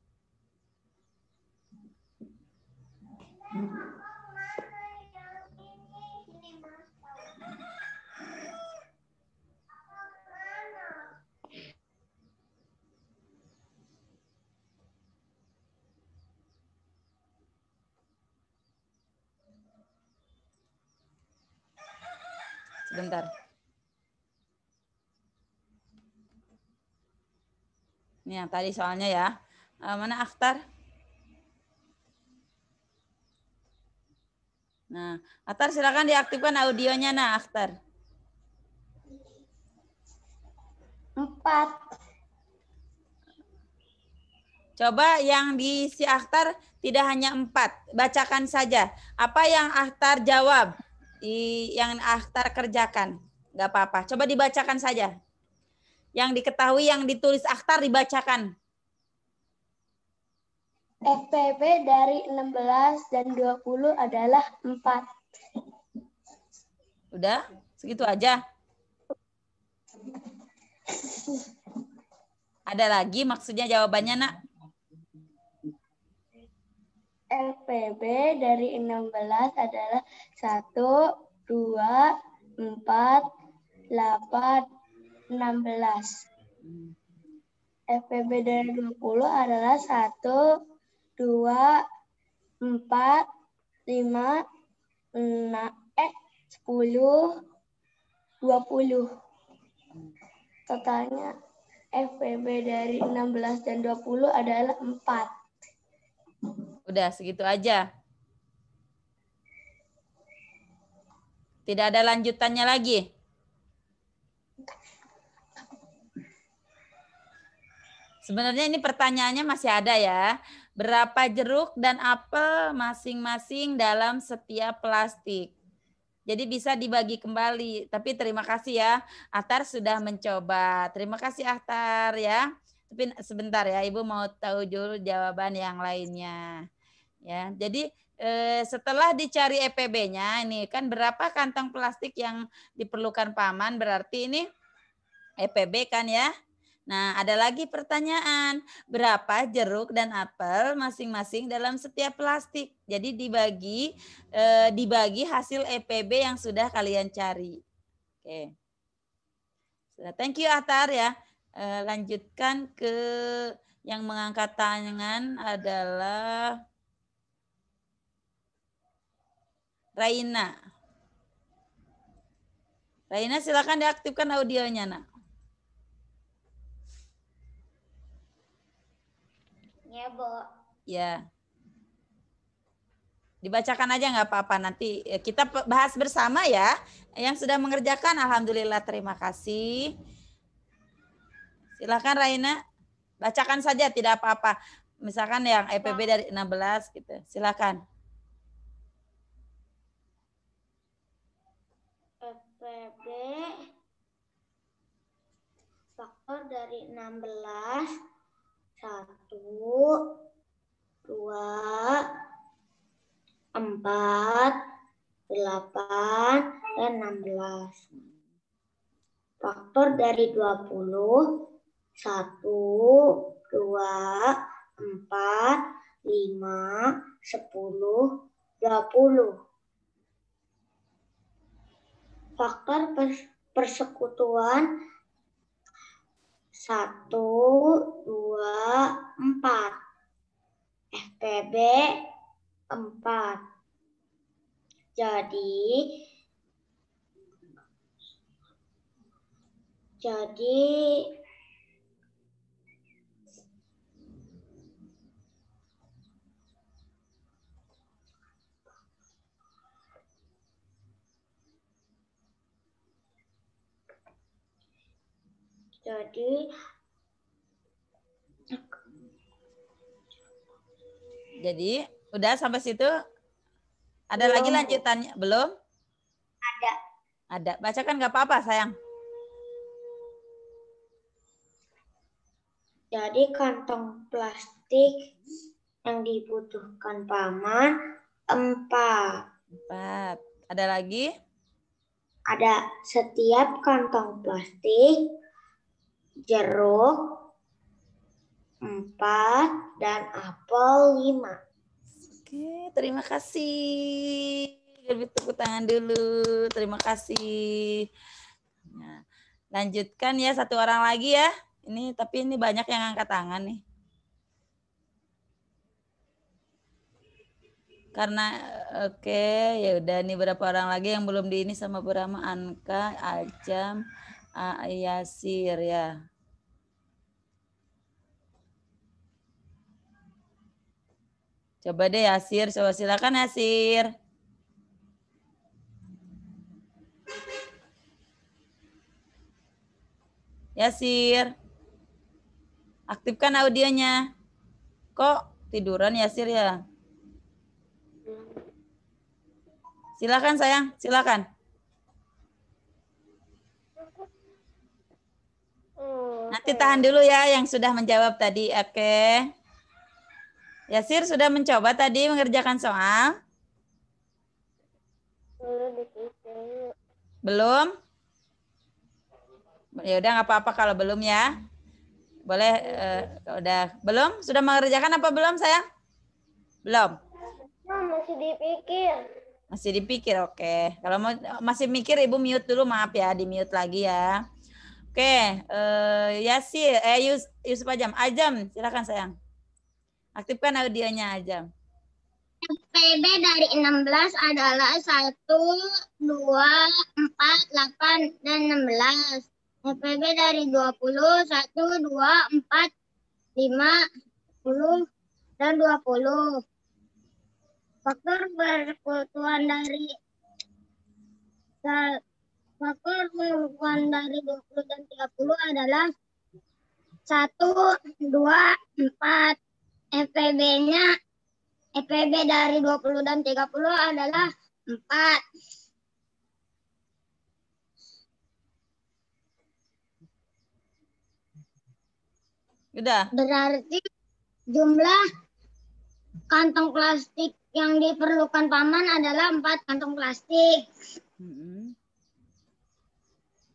Sebentar. Ini yang tadi soalnya ya. Mana Akhtar? Nah, Akhtar silakan diaktifkan audionya nah Akhtar. 4. Coba yang di si Akhtar tidak hanya 4, bacakan saja. Apa yang Akhtar jawab, yang Akhtar kerjakan, nggak apa-apa. Coba dibacakan saja. Yang diketahui yang ditulis Akhtar dibacakan. FPB dari 16 dan 20 adalah 4. Udah, segitu aja. Ada lagi maksudnya jawabannya, Nak? FPB dari 16 adalah 1, 2, 4, 8, 16. FPB dari 20 adalah 1, 2, 4, 5, 10, 20. Totalnya FPB dari 16 dan 20 adalah 4. Udah, segitu aja. Tidak ada lanjutannya lagi. Sebenarnya ini pertanyaannya masih ada ya. Berapa jeruk dan apel masing-masing dalam setiap plastik? Jadi bisa dibagi kembali. Tapi terima kasih ya, Akhtar sudah mencoba. Terima kasih Akhtar ya. Tapi sebentar ya, Ibu mau tahu dulu jawaban yang lainnya. Ya, jadi setelah dicari EPB-nya, ini kan berapa kantong plastik yang diperlukan paman? Berarti ini EPB kan ya. Nah, ada lagi pertanyaan, berapa jeruk dan apel masing-masing dalam setiap plastik? Jadi dibagi hasil EPB yang sudah kalian cari. Oke. Sudah, thank you Akhtar ya. Lanjutkan ke yang mengangkat tangan adalah Raina. Raina silakan diaktifkan audionya, Nak. Ya, Bu. Ya. Dibacakan aja nggak apa-apa, nanti kita bahas bersama ya. Yang sudah mengerjakan alhamdulillah terima kasih. Silakan Raina. Bacakan saja tidak apa-apa. Misalkan yang EPB dari 16 gitu. Silakan. FPB faktor dari 16 1, 2, 4, 8, dan 16. Faktor dari 20 1, 2, 4, 5, 10, 20. Faktor persekutuan 1, 2, 4. FPB 4. Jadi Jadi udah sampai situ? Ada belum, lagi lanjutannya? Belum? ada. Ada. Bacakan nggak apa-apa sayang. Jadi kantong plastik yang dibutuhkan Paman 4. 4. Ada lagi? Ada setiap kantong plastik, jeruk 4, dan apel 5. Oke, terima kasih. Tepuk tangan dulu. Terima kasih. Nah, lanjutkan ya, satu orang lagi ya. Tapi ini banyak yang angkat tangan nih. Karena oke, ya udah nih berapa orang lagi yang belum di ini sama Burama, Anka, Ajam, Yasir ya. Coba deh Yasir, coba silakan Yasir. Yasir. Aktifkan audionya. Kok tiduran Yasir ya? Silakan sayang, silakan. Nanti tahan dulu ya yang sudah menjawab tadi, oke. Yasir sudah mencoba tadi mengerjakan soal? Belum? Ya udah nggak apa-apa kalau belum ya. Boleh udah belum? Sudah mengerjakan apa belum sayang? Belum. Masih dipikir. Masih dipikir, oke. Kalau masih mikir Ibu mute dulu, maaf ya, di mute lagi ya. Oke, Yasir, Yusuf Ajam, silakan sayang. Aktifkan audionya Ajam. FPB dari 16 adalah 1, 2, 4, 8, dan 16. FPB dari 20, 1, 2, 4, 5, 10, dan 20. Faktor persekutuan dari 20 dan 30 adalah 1, 2, 4. FPB dari 20 dan 30 adalah 4. Udah. Berarti jumlah kantong plastik yang diperlukan Paman adalah 4 kantong plastik.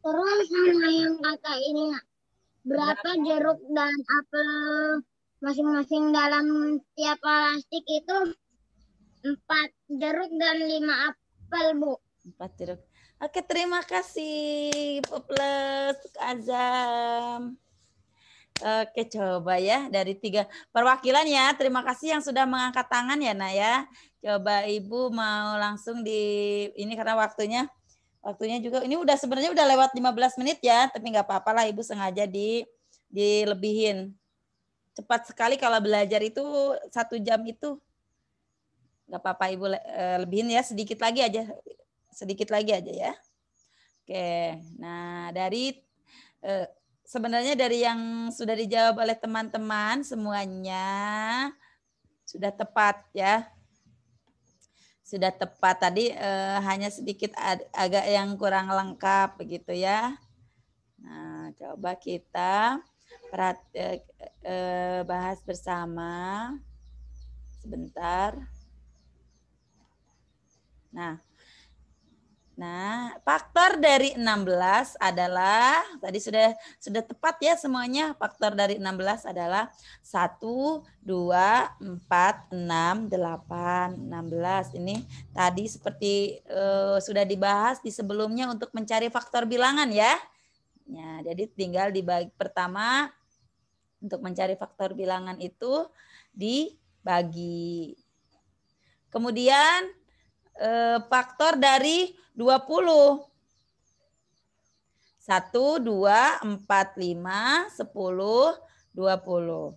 Terus sama yang kata ini, berapa jeruk dan apel masing-masing dalam tiap plastik itu? 4 jeruk dan 5 apel, Bu. 4 jeruk. Oke, terima kasih Plus Azam. Oke, coba ya dari 3 perwakilan ya. Terima kasih yang sudah mengangkat tangan ya, Nak ya. Coba Ibu mau langsung di ini karena waktunya juga ini sebenarnya udah lewat 15 menit ya, tapi nggak apa-apa lah Ibu sengaja dilebihin. Cepat sekali kalau belajar itu 1 jam itu. Nggak apa-apa Ibu lebihin ya, sedikit lagi aja ya. Oke, nah dari sebenarnya dari yang sudah dijawab oleh teman-teman semuanya sudah tepat ya. Sudah tepat tadi hanya sedikit agak yang kurang lengkap begitu ya. Nah, coba kita bahas bersama sebentar. Nah, faktor dari 16 adalah tadi sudah tepat ya semuanya. Faktor dari 16 adalah 1, 2, 4, 6, 8, 16. Ini tadi seperti sudah dibahas di sebelumnya untuk mencari faktor bilangan ya. Ya, jadi tinggal dibagi pertama untuk mencari faktor bilangan itu dibagi. Kemudian faktor dari 20. 1, 2, 4, 5, 10, 20.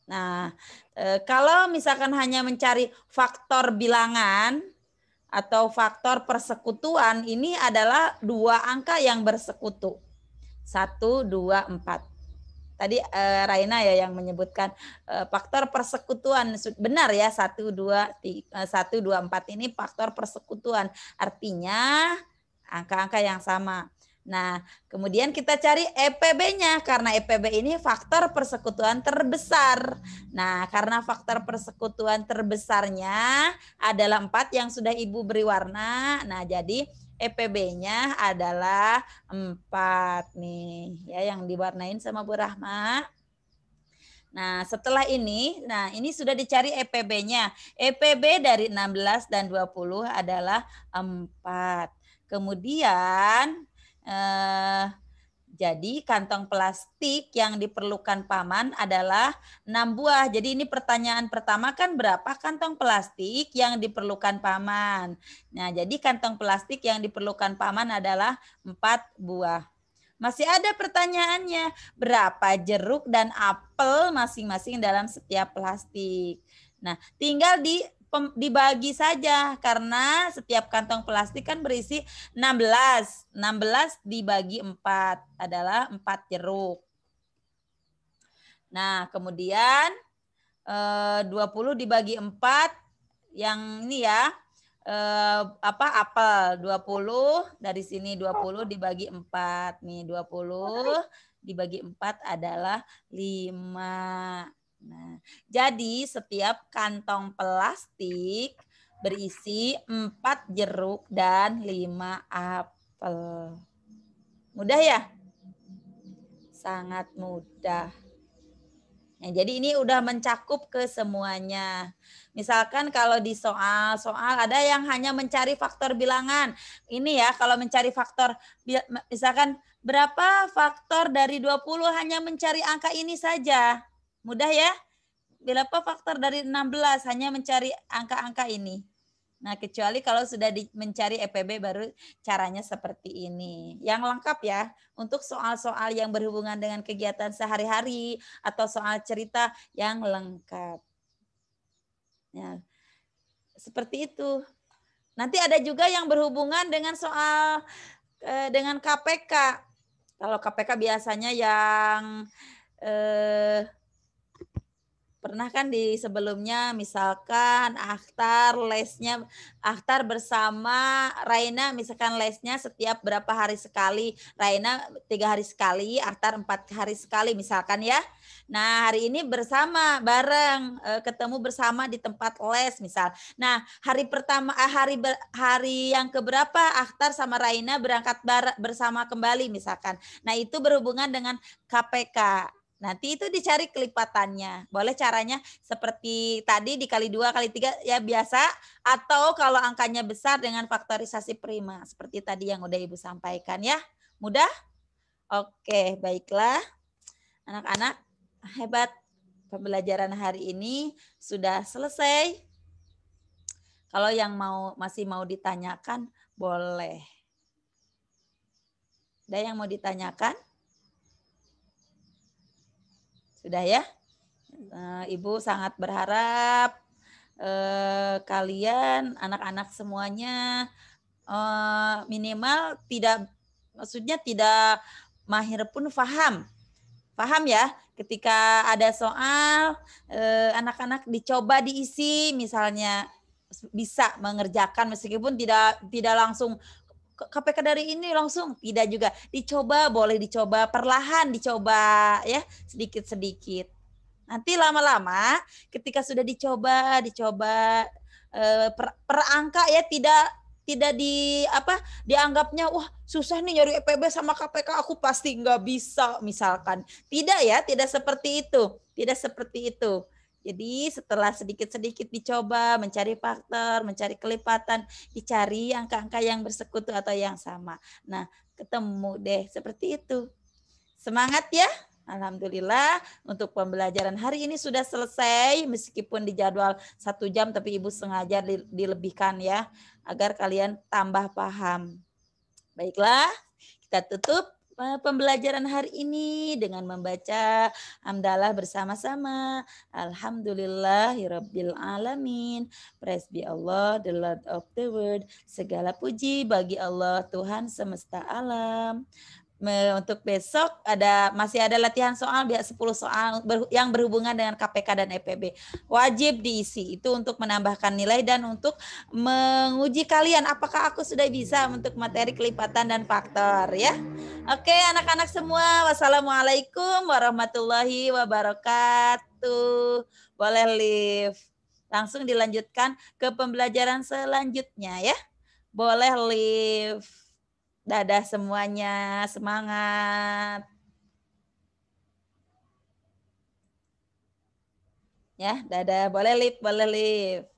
Nah, kalau misalkan hanya mencari faktor bilangan atau faktor persekutuan, ini adalah 2 angka yang bersekutu. 1, 2, 4. Tadi Raina ya yang menyebutkan faktor persekutuan. Benar ya, 1, 2, 4 ini faktor persekutuan. Artinya angka-angka yang sama. Nah, kemudian kita cari EPB-nya karena EPB ini faktor persekutuan terbesar. Nah, karena faktor persekutuan terbesarnya adalah 4 yang sudah Ibu beri warna. Nah, jadi EPB-nya adalah 4 nih, ya yang diwarnain sama Bu Rahma. Nah, setelah ini, ini sudah dicari EPB-nya. EPB dari 16 dan 20 adalah 4. Kemudian jadi kantong plastik yang diperlukan paman adalah 6 buah. Jadi ini pertanyaan pertama kan berapa kantong plastik yang diperlukan paman. Nah, jadi kantong plastik yang diperlukan paman adalah 4 buah. Masih ada pertanyaannya, berapa jeruk dan apel masing-masing dalam setiap plastik. Nah, tinggal dibagi saja karena setiap kantong plastik kan berisi 16. 16 dibagi 4 adalah 4 jeruk. Nah, kemudian 20 dibagi 4 yang ini ya. Apel 20 dari sini 20 dibagi 4 nih 20 dibagi 4 adalah 5. Nah, jadi setiap kantong plastik berisi 4 jeruk dan 5 apel. Mudah ya? Sangat mudah. Nah, jadi ini udah mencakup ke semuanya. Misalkan kalau di soal ada yang hanya mencari faktor bilangan. Ini ya kalau mencari faktor, misalkan berapa faktor dari 20 hanya mencari angka ini saja. Mudah ya? Berapa faktor dari 16 hanya mencari angka-angka ini. Nah, kecuali kalau sudah mencari EPB baru caranya seperti ini. Yang lengkap ya, untuk soal-soal yang berhubungan dengan kegiatan sehari-hari atau soal cerita yang lengkap. Ya, seperti itu. Nanti ada juga yang berhubungan dengan soal dengan KPK. Kalau KPK biasanya yang pernah kan di sebelumnya misalkan Akhtar bersama Raina misalkan lesnya setiap berapa hari sekali, Raina 3 hari sekali, Akhtar 4 hari sekali misalkan ya. Nah, hari ini bersama bareng ketemu bersama di tempat les misal. Nah, hari pertama hari yang keberapa Akhtar sama Raina berangkat bersama kembali misalkan. Nah, itu berhubungan dengan KPK. Nanti itu dicari kelipatannya. Boleh caranya seperti tadi dikali 2 kali 3 ya biasa. Atau kalau angkanya besar dengan faktorisasi prima. Seperti tadi yang udah Ibu sampaikan ya. Mudah? Oke, baiklah. Anak-anak hebat. Pembelajaran hari ini sudah selesai. Kalau yang masih mau ditanyakan boleh. Ada yang mau ditanyakan? Sudah ya? Ibu sangat berharap kalian anak-anak semuanya minimal tidak mahir pun paham ya ketika ada soal anak-anak dicoba diisi misalnya bisa mengerjakan meskipun tidak langsung KPK dari ini langsung tidak juga boleh dicoba perlahan dicoba ya sedikit-sedikit. Nanti lama-lama ketika sudah dicoba per angka ya tidak dianggapnya wah susah nih nyari EPB sama KPK aku pasti nggak bisa misalkan. Tidak seperti itu. Jadi setelah sedikit-sedikit dicoba mencari faktor, mencari kelipatan, dicari angka-angka yang bersekutu atau yang sama. Nah, ketemu deh seperti itu. Semangat ya. Alhamdulillah untuk pembelajaran hari ini sudah selesai meskipun di jadwal 1 jam tapi Ibu sengaja dilebihkan ya agar kalian tambah paham. Baiklah, kita tutup pembelajaran hari ini dengan membaca hamdalah bersama-sama. Alhamdulillahirabbil alamin. Praise be Allah, the Lord of the world. Segala puji bagi Allah Tuhan semesta alam. Untuk besok masih ada latihan soal 10 soal yang berhubungan dengan KPK dan EPB. Wajib diisi. Itu untuk menambahkan nilai dan untuk menguji kalian apakah aku sudah bisa untuk materi kelipatan dan faktor ya. Oke, anak-anak semua. Wassalamualaikum warahmatullahi wabarakatuh. Boleh live. Langsung dilanjutkan ke pembelajaran selanjutnya ya. Boleh live. Dadah semuanya, semangat. Ya, dadah. Boleh live, boleh live.